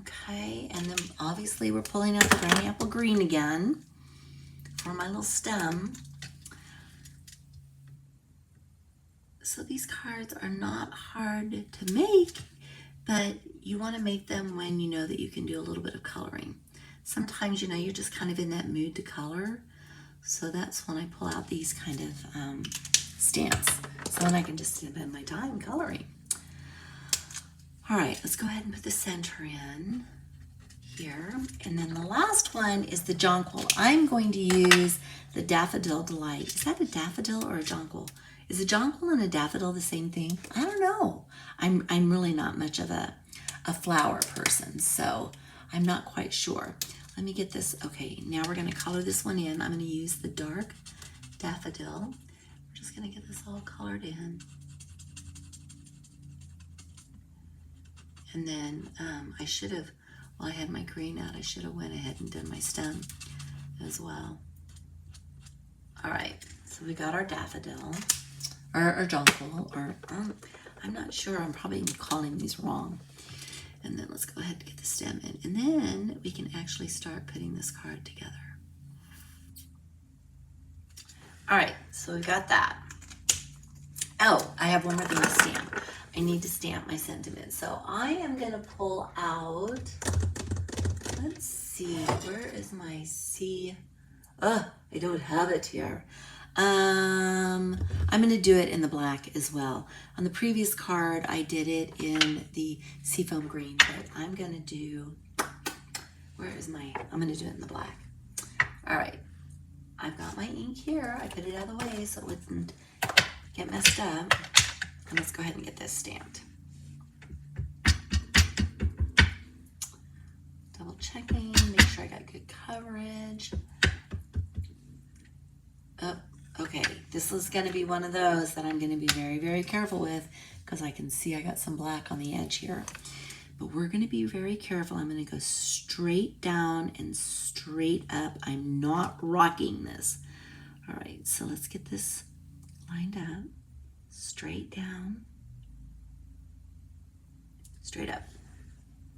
Speaker 1: Okay, and then obviously we're pulling out the Granny Apple Green again for my little stem. So these cards are not hard to make, but you want to make them when you know that you can do a little bit of coloring. Sometimes, you know, you're just kind of in that mood to color. So that's when I pull out these kind of stamps. So then I can just spend my time coloring. All right, let's go ahead and put the center in here. And then the last one is the jonquil. I'm going to use the Daffodil Delight. Is that a daffodil or a jonquil? Is a jonquil and a daffodil the same thing? I don't know. I'm really not much of a a flower person, so I'm not quite sure. Let me get this. Okay, now we're going to color this one in. I'm going to use the dark daffodil. We're just going to get this all colored in. And then I should have, while I had my green out, I should have went ahead and done my stem as well. All right, so we got our daffodil, or jonquil, or I'm not sure, I'm probably calling these wrong. And then let's go ahead and get the stem in. And then we can actually start putting this card together. All right, so we got that. Oh, I have one more thing to stamp. I need to stamp my sentiment. So I am gonna pull out, let's see, where is my C? I don't have it here. I'm going to do it in the black as well. On the previous card, I did it in the seafoam green, but I'm going to do, I'm going to do it in the black. All right. I've got my ink here. I put it out of the way so it wouldn't get messed up. And let's go ahead and get this stamped. Double checking, make sure I got good coverage. Oh, okay, this is going to be one of those that I'm going to be very, very careful with because I can see I got some black on the edge here. But we're going to be very careful. I'm going to go straight down and straight up. I'm not rocking this. All right, so let's get this lined up. Straight down. Straight up.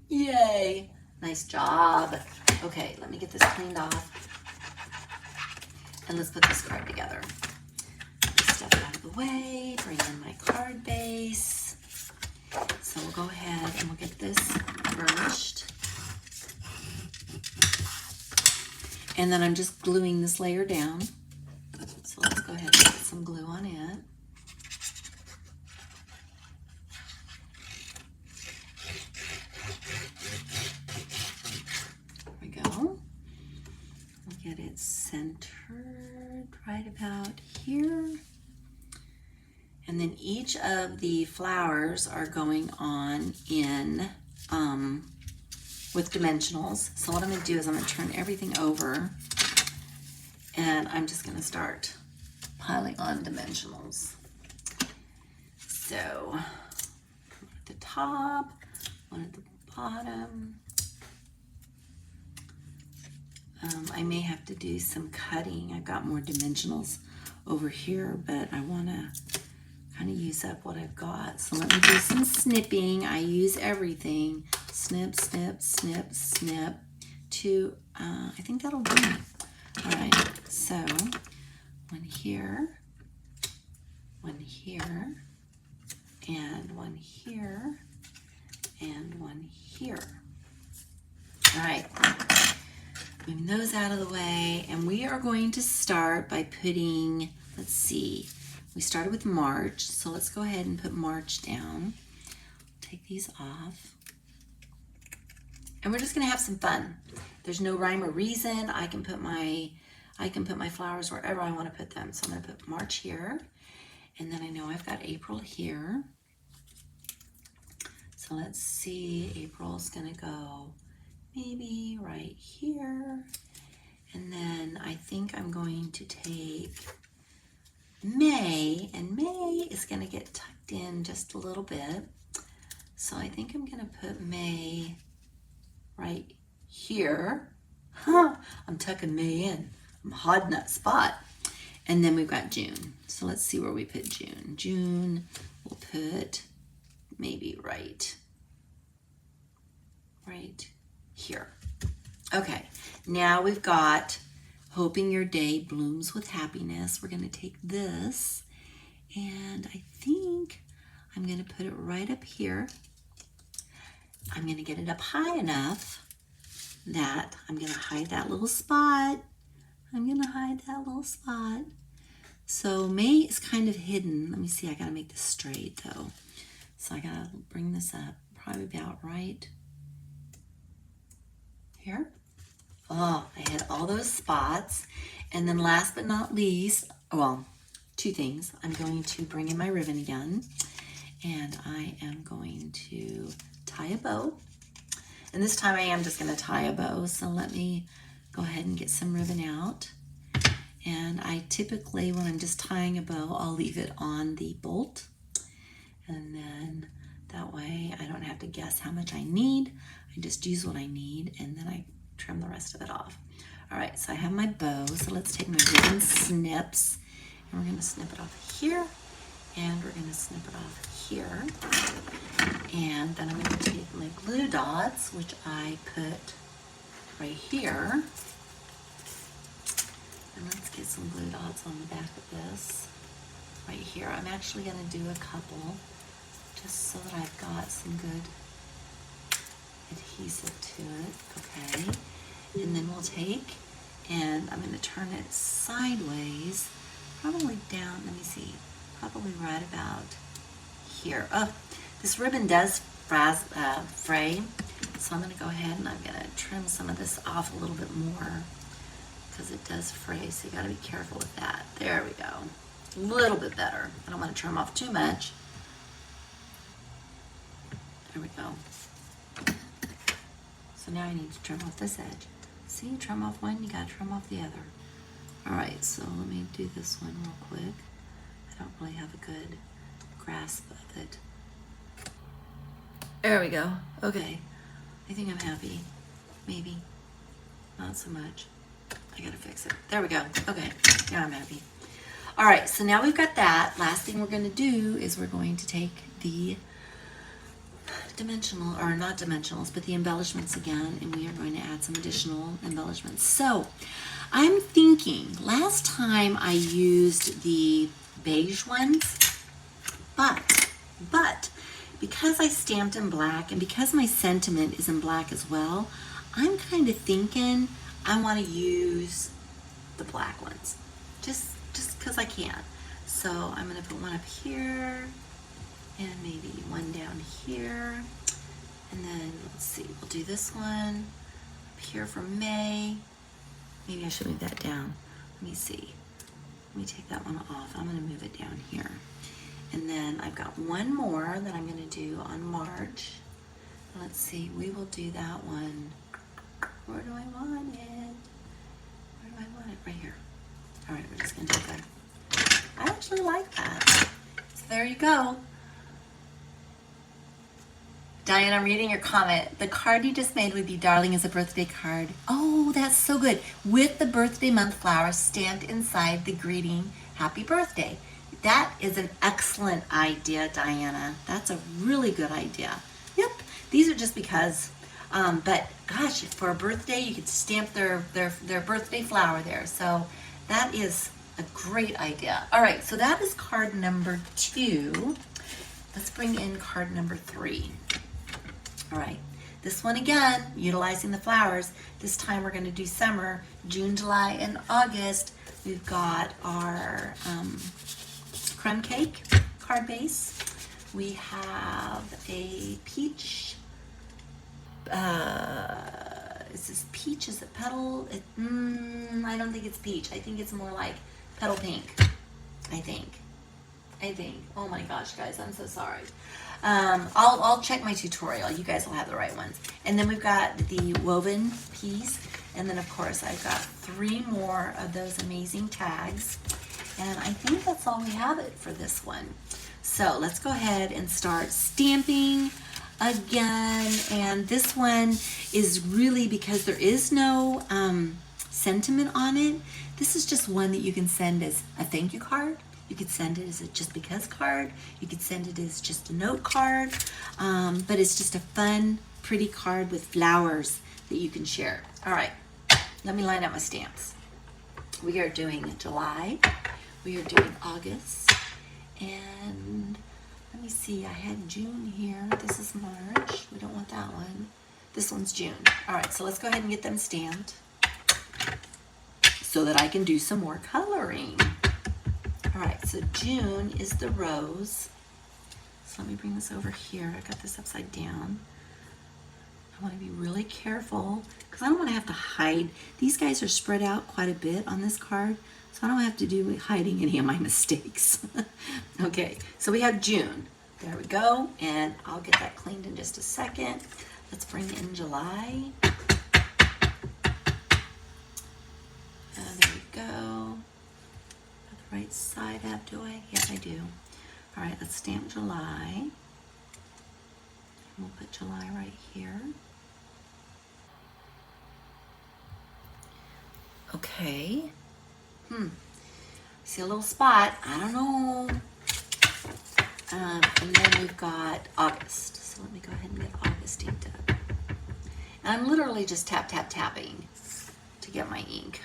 Speaker 1: Yay! Nice job. Okay, let me get this cleaned off. And let's put this card together. Get this stuff out of the way, bring in my card base. So we'll go ahead and we'll get this burnished. And then I'm just gluing this layer down. So let's go ahead and put some glue on it. There we go. We'll get it centered right about here. And then each of the flowers are going on in with dimensionals. So what I'm going to do is I'm going to turn everything over and I'm just going to start piling on dimensionals. So one at the top, one at the bottom. I may have to do some cutting. I've got more dimensionals over here, but I want to kind of use up what I've got. So let me do some snipping. I use everything. Snip, snip, snip, snip. I think that'll do. All right, so one here, and one here, and one here. All right, moving those out of the way, and we are going to start by putting, let's see, we started with March, so let's go ahead and put March down. Take these off. And we're just gonna have some fun. There's no rhyme or reason. I can put my flowers wherever I want to put them. So I'm gonna put March here, and then I know I've got April here. So let's see, April's gonna go maybe right here. And then I think I'm going to take May, and May is gonna get tucked in just a little bit. So I think I'm gonna put May right here. I'm tucking May in. I'm hiding that spot. And then we've got June. So let's see where we put June. June, we'll put maybe right here. Okay, now we've got Hoping Your Day Blooms with Happiness. We're gonna take this, and I think I'm gonna put it right up here. I'm gonna get it up high enough that I'm gonna hide that little spot. So May is kind of hidden. Let me see, I gotta make this straight though. So I gotta bring this up probably about right here. Oh, I had all those spots. And then last but not least, well, two things. I'm going to bring in my ribbon again, and I am going to tie a bow. And this time I am just going to tie a bow. So let me go ahead and get some ribbon out. And I typically, when I'm just tying a bow, I'll leave it on the bolt. And then that way I don't have to guess how much I need. I just use what I need and then I trim the rest of it off. All right, so I have my bow. So let's take my ribbon snips and we're going to snip it off here and we're going to snip it off here. And then I'm going to take my glue dots, which I put right here. And let's get some glue dots on the back of this right here. I'm actually going to do a couple just so that I've got some good adhesive to it. Okay. And then we'll take and I'm going to turn it sideways, probably down, let me see, probably right about here. Oh, this ribbon does fray, so I'm going to go ahead and I'm going to trim some of this off a little bit more because it does fray, so you got to be careful with that. There we go. A little bit better. I don't want to trim off too much. There we go. So now I need to trim off this edge. See, you trim off one, you got to trim off the other. All right, so let me do this one real quick. I don't really have a good grasp of it. There we go. Okay. I think I'm happy. Maybe. Not so much. I gotta fix it. There we go. Okay. Now I'm happy. All right. So now we've got that. Last thing we're going to do is we're going to take the dimensional, or not dimensionals, but the embellishments again, and we are going to add some additional embellishments. So I'm thinking last time I used the beige ones, but because I stamped in black and because my sentiment is in black as well, I'm kind of thinking I want to use the black ones, just because I can. So I'm going to put one up here and maybe one down here. And then let's see, we'll do this one up here for May. Maybe I should move that down. Let me see. Let me take that one off. I'm going to move it down here. And then I've got one more that I'm going to do on March. Let's see, we will do that one. Where do I want it? Where do I want it? Right here. All right, we're just going to do that. I actually like that. So there you go. Diane, I'm reading your comment. The card you just made would be darling as a birthday card. Oh, that's so good. With the birthday month flower stamped inside the greeting, happy birthday. That is an excellent idea, Diana. That's a really good idea. Yep, these are just because, but gosh, for a birthday, you could stamp their birthday flower there. So that is a great idea. All right, so that is card number 2. Let's bring in card number 3. All right, this one again, utilizing the flowers. This time we're going to do summer, June, July, and August. We've got our crumb cake card base. We have a peach. Is this peach? Is it petal? I don't think it's peach. I think it's more like petal pink. I think. Oh my gosh, guys, I'm so sorry. I'll check my tutorial. You guys will have the right ones. And then we've got the woven piece. And then of course I've got 3 more of those amazing tags. And I think that's all we have it for this one. So let's go ahead and start stamping again. And this one is really, because there is no sentiment on it, this is just one that you can send as a thank you card. You could send it as a just because card. You could send it as just a note card. But it's just a fun, pretty card with flowers that you can share. All right, let me line up my stamps. We are doing July. We are doing August. And let me see, I had June here. This is March. We don't want that one. This one's June. All right, so let's go ahead and get them stamped so that I can do some more coloring. All right, so June is the rose. So let me bring this over here. I got this upside down. I want to be really careful because I don't want to have to hide. These guys are spread out quite a bit on this card, so I don't have to do with hiding any of my mistakes. Okay, so we have June. There we go, and I'll get that cleaned in just a second. Let's bring in July. There we go. Got the right side up, do I? Yes, I do. All right, let's stamp July. And we'll put July right here. Okay. See a little spot. I don't know. And then we've got August. So let me go ahead and get August inked up. And I'm literally just tapping to get my ink.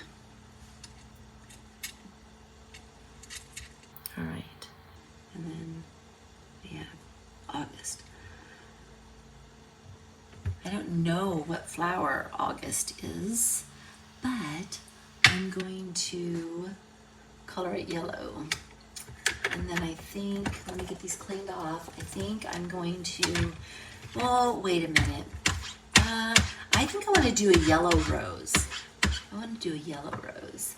Speaker 1: All right. And then we have August. I don't know what flower August is, but I'm going to color it yellow. And then I think, let me get these cleaned off. I think I'm going to, oh, wait a minute. I think I want to do a yellow rose. I want to do a yellow rose.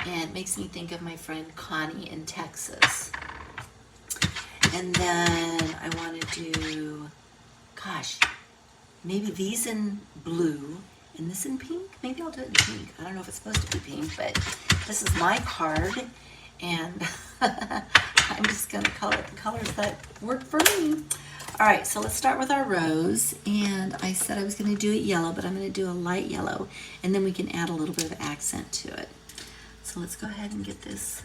Speaker 1: And it makes me think of my friend Connie in Texas. And then I want to do, gosh, maybe these in blue and this in pink. Maybe I'll do it in pink. I don't know if it's supposed to be pink, but this is my card. And I'm just going to color the colors that work for me. All right, so let's start with our rose. And I said I was going to do it yellow, but I'm going to do a light yellow. And then we can add a little bit of accent to it. So let's go ahead and get this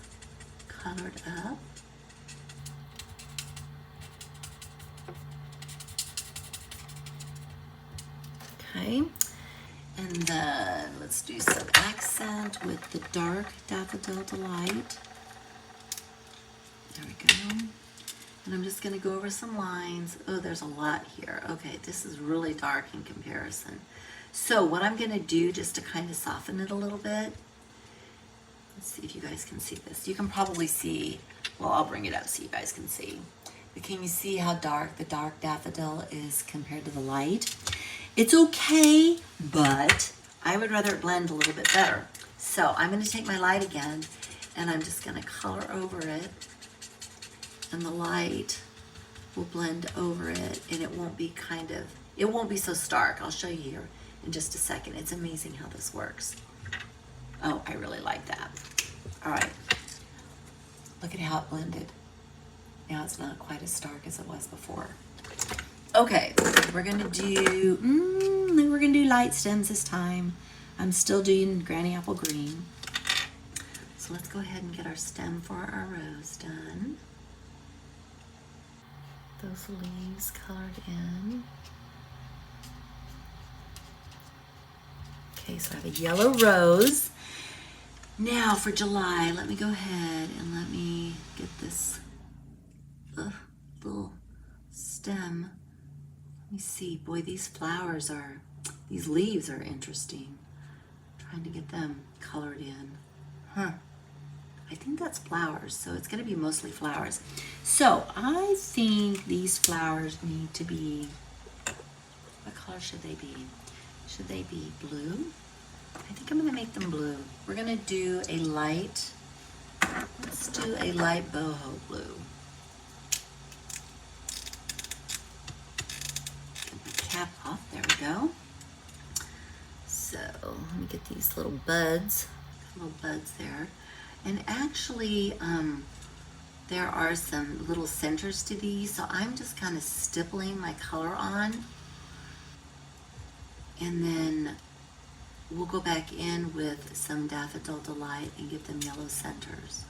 Speaker 1: colored up. Okay. And then let's do some accent with the dark Daffodil Delight. There we go. And I'm just going to go over some lines. Oh, there's a lot here. Okay, this is really dark in comparison. So what I'm going to do just to kind of soften it a little bit, let's see if you guys can see this. You can probably see, well, I'll bring it up so you guys can see. But can you see how dark the dark daffodil is compared to the light? It's okay, but I would rather it blend a little bit better. So I'm going to take my light again, and I'm just going to color over it. And the light will blend over it, and it won't be it won't be so stark. I'll show you here in just a second. It's amazing how this works. Oh, I really like that. All right. Look at how it blended. Now it's not quite as stark as it was before. Okay, we're gonna do light stems this time. I'm still doing granny apple green. So let's go ahead and get our stem for our rose done. Those leaves colored in. Okay, so I have a yellow rose. Now for July, let me go ahead and let me get this little stem. Let me see. Boy, these leaves are interesting. Trying to get them colored in. I think that's flowers, so it's going to be mostly flowers. So I think these flowers need to be, what color should they be? Should they be blue? I think I'm going to make them blue. We're going to do a light, let's do a light boho blue. Get the cap off, there we go. So let me get these little buds there. And actually, there are some little centers to these, so I'm just kind of stippling my color on. And then we'll go back in with some Daffodil Delight and get them yellow centers.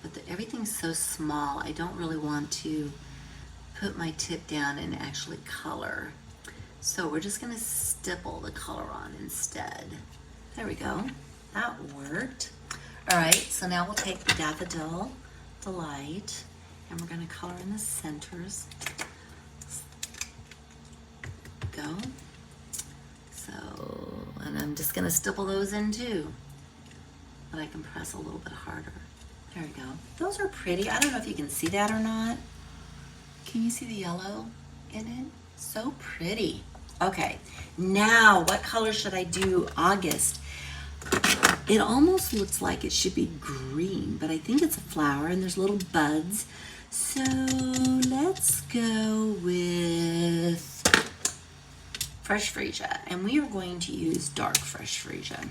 Speaker 1: But everything's so small, I don't really want to put my tip down and actually color. So we're just going to stipple the color on instead. There we go. That worked. All right, so now we'll take the Daffodil Delight and we're going to color in the centers. Go. So, and I'm just going to stipple those in too, but I can press a little bit harder. There we go. Those are pretty. I don't know if you can see that or not. Can you see the yellow in it? So pretty. Okay, now what color should I do August? It almost looks like it should be green, but I think it's a flower and there's little buds. So let's go with fresh freesia, and we are going to use dark fresh freesia.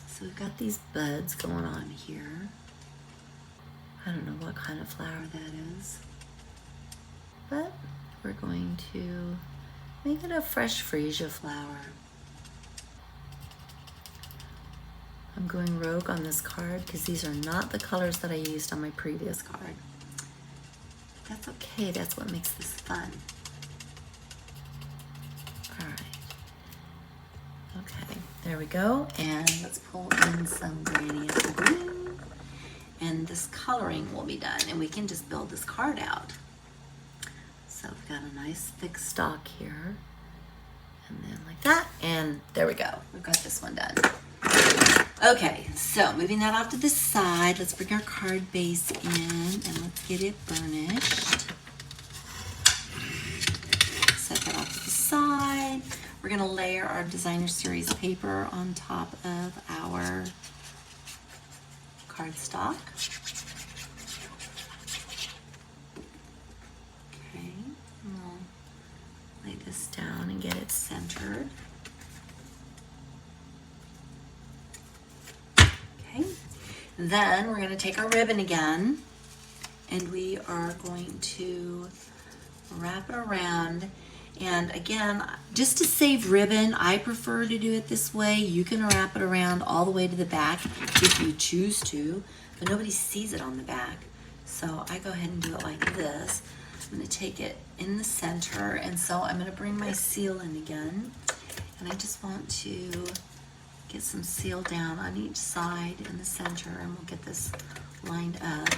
Speaker 1: So we've got these buds going on here. I don't know what kind of flower that is, but we're going to make it a fresh freesia flower. I'm going rogue on this card because these are not the colors that I used on my previous card. That's okay, that's what makes this fun. All right. Okay, there we go. And let's pull in some gradient green. And this coloring will be done, and we can just build this card out. So we've got a nice thick stalk here. And then like that, and there we go. We've got this one done. Okay, so moving that off to the side, let's bring our card base in and let's get it burnished. Set that off to the side. We're gonna layer our designer series paper on top of our cardstock. Okay, and we'll lay this down and get it centered. Then we're going to take our ribbon again, and we are going to wrap it around. And again, just to save ribbon, I prefer to do it this way. You can wrap it around all the way to the back if you choose to, but nobody sees it on the back. So I go ahead and do it like this. I'm going to take it in the center, and so I'm going to bring my seal in again. And I just want to get some seal down on each side in the center, and we'll get this lined up.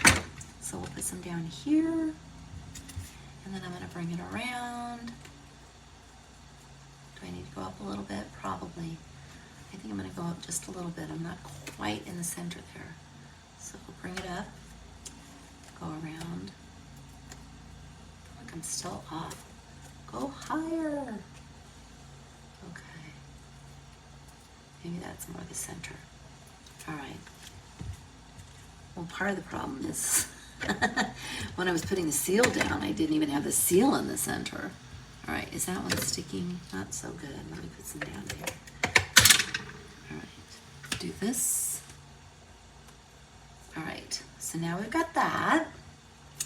Speaker 1: So we'll put some down here, and then I'm going to bring it around. Do I need to go up a little bit? Probably. I think I'm going to go up just a little bit. I'm not quite in the center there. So we'll bring it up, go around. Look, I'm still off. Go higher. Okay. Maybe that's more the center. All right. Well, part of the problem is when I was putting the seal down, I didn't even have the seal in the center. All right, is that one sticking? Not so good. Let me put some down here. All right, do this. All right, so now we've got that.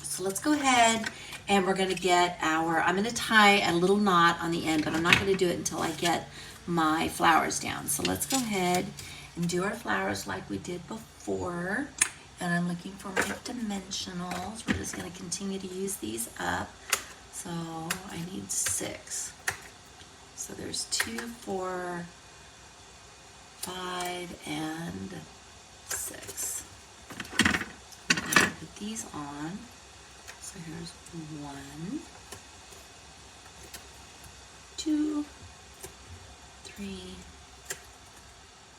Speaker 1: So let's go ahead and we're gonna get our, I'm gonna tie a little knot on the end, but I'm not gonna do it until I get my flowers down. So let's go ahead and do our flowers like we did before. And I'm looking for my dimensionals. We're just going to continue to use these up. So I need 6. So there's 2, 4, 5, and 6. I'm going to put these on. So here's 1, 2, 3,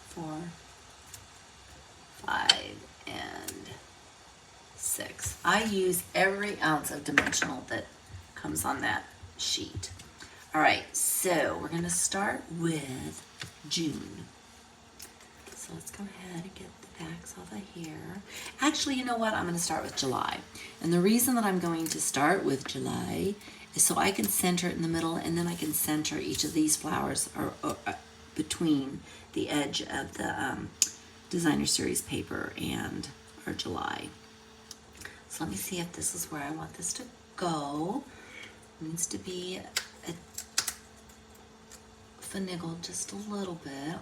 Speaker 1: 4, 5, and 6. I use every ounce of dimensional that comes on that sheet. All right, so we're gonna start with June. So let's go ahead and get the backs off of here. Actually, you know what? I'm gonna start with July. And the reason that I'm going to start with July is so I can center it in the middle, and then I can center each of these flowers or between the edge of the designer series paper and our July. So let me see if this is where I want this to go. It needs to be finagled just a little bit.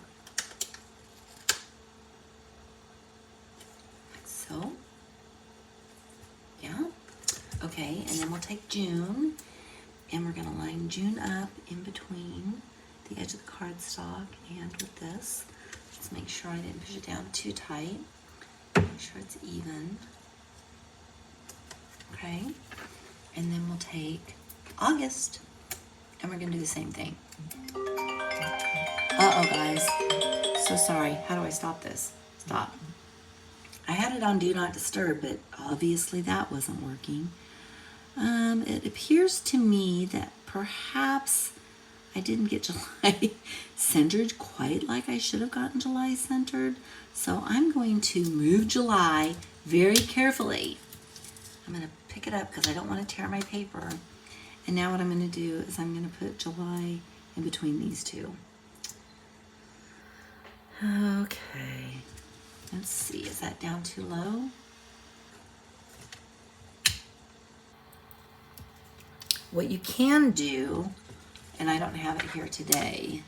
Speaker 1: Like so. Yeah. Okay, and then we'll take June, and we're gonna line June up in between the edge of the cardstock and with this. Just make sure I didn't push it down too tight. Make sure it's even. Okay, and then we'll take August, and we're gonna do the same thing. Uh-oh, guys. So sorry. How do I stop this? Stop. I had it on Do Not Disturb, but obviously that wasn't working. It appears to me that perhaps I didn't get July centered quite like I should have gotten July centered. So I'm going to move July very carefully I'm going to pick it up because I don't want to tear my paper. And now what I'm going to do is I'm going to put July in between these two. Okay. Let's see, is that down too low? What you can do, and I don't have it here today,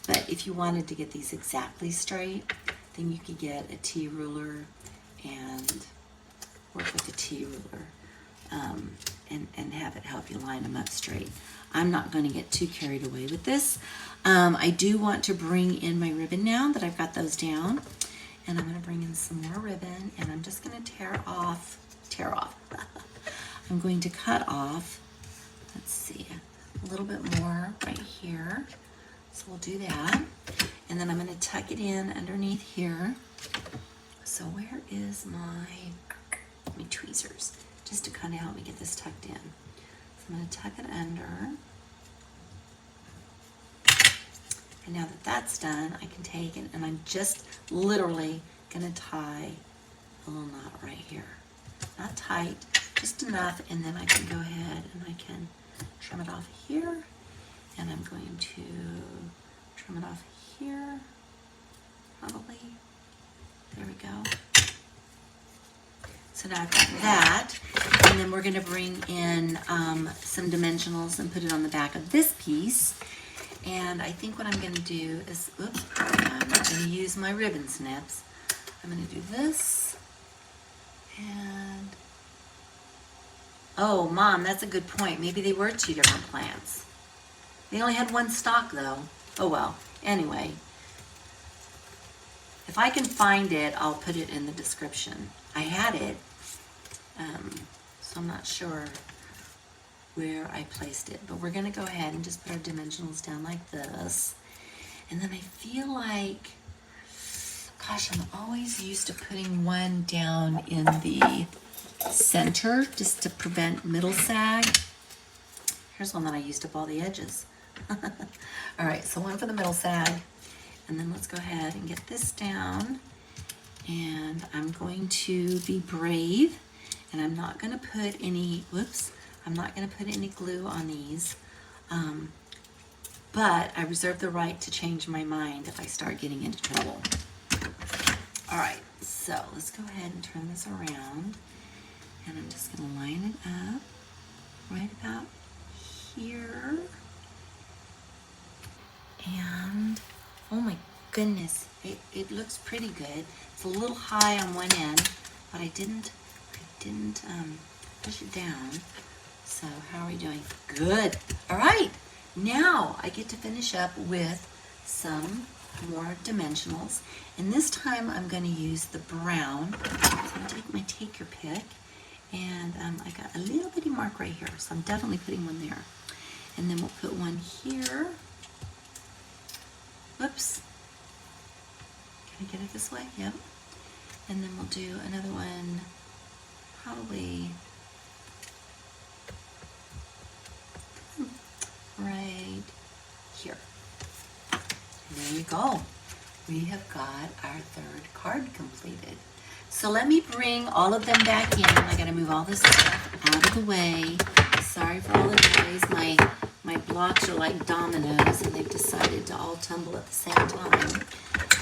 Speaker 1: but if you wanted to get these exactly straight, then you could get a T ruler and work with the T ruler and have it help you line them up straight. I'm not going to get too carried away with this. I do want to bring in my ribbon now that I've got those down, and I'm going to bring in some more ribbon, and I'm just going to tear off. I'm going to cut off, let's see, a little bit more right here. So we'll do that. And then I'm going to tuck it in underneath here. So where is my tweezers? Just to kind of help me get this tucked in. So I'm going to tuck it under. And now that that's done, I can take it and I'm just literally going to tie a little knot right here. Not tight, just enough, and then I can go ahead and I can trim it off here. And I'm going to trim it off here, probably. There we go. So now I've got that, and then we're going to bring in some dimensionals and put it on the back of this piece. And I think what I'm going to do is, oops, I'm not going to use my ribbon snips. I'm going to do this, and, oh, Mom, that's a good point. Maybe they were two different plants. They only had one stalk, though. Oh, well. Anyway, if I can find it, I'll put it in the description. I had it, so I'm not sure where I placed it. But we're going to go ahead and just put our dimensionals down like this. And then I feel like, gosh, I'm always used to putting one down in the center just to prevent middle sag. Here's one that I used up all the edges. All right, so one for the middle sag, and then let's go ahead and get this down. And I'm going to be brave, and I'm not going to put any, whoops, I'm not going to put any glue on these, but I reserve the right to change my mind if I start getting into trouble. All right, so let's go ahead and turn this around, and I'm just going to line it up right about here. And oh my goodness, it looks pretty good. It's a little high on one end, but I didn't push it down. So how are we doing? Good. All right, now I get to finish up with some more dimensionals, and this time I'm going to use the brown. So I'm going to take my take your pick, and I got a little bitty mark right here, so I'm definitely putting one there. And then we'll put one here. Whoops. Can I get it this way? Yep. And then we'll do another one, probably right here. And there you go. We have got our third card completed. So let me bring all of them back in. I gotta move all this stuff out of the way. Sorry for all the noise. My blocks are like dominoes and they've decided to all tumble at the same time.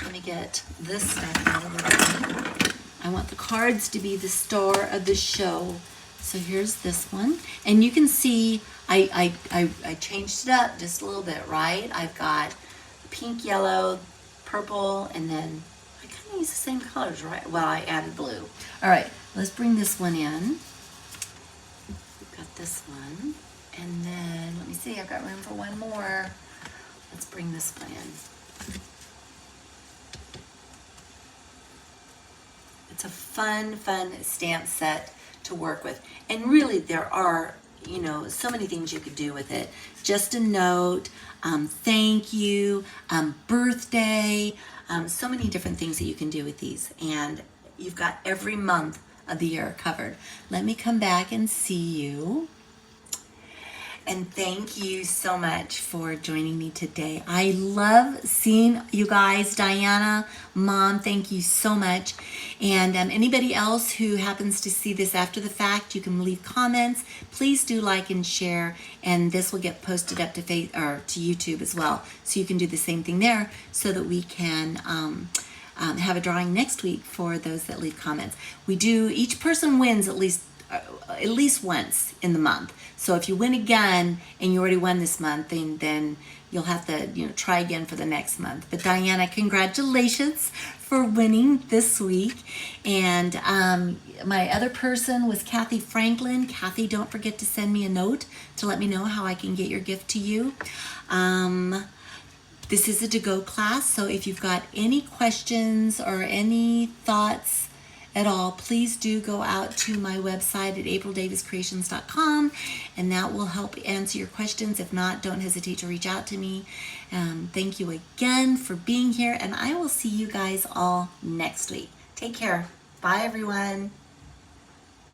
Speaker 1: Let me get this stuff out of the way. I want the cards to be the star of the show. So here's this one. And you can see I changed it up just a little bit, right? I've got pink, yellow, purple, and then I kind of use the same colors, right? Well, I added blue. All right, let's bring this one in. We've got this one. And then, let me see, I've got room for one more. Let's bring this one in. It's a fun stamp set to work with. And really, there are, you know, so many things you could do with it. Just a note, thank you, birthday, so many different things that you can do with these. And you've got every month of the year covered. Let me come back and see you. And thank you so much for joining me today. I love seeing you guys. Diana, Mom, thank you so much. And anybody else who happens to see this after the fact, you can leave comments. Please do like and share, and this will get posted up to to YouTube as well. So you can do the same thing there, so that we can have a drawing next week for those that leave comments. We do, each person wins at least once in the month. So if you win again and you already won this month, then you'll have to try again for the next month. But Diana, congratulations for winning this week. And my other person was Kathy Franklin. Kathy, don't forget to send me a note to let me know how I can get your gift to you. This is a to-go class, so if you've got any questions or any thoughts at all, please do go out to my website at aprildaviscreations.com, and that will help answer your questions. If not, don't hesitate to reach out to me. Thank you again for being here, and I will see you guys all next week. Take care. Bye, everyone.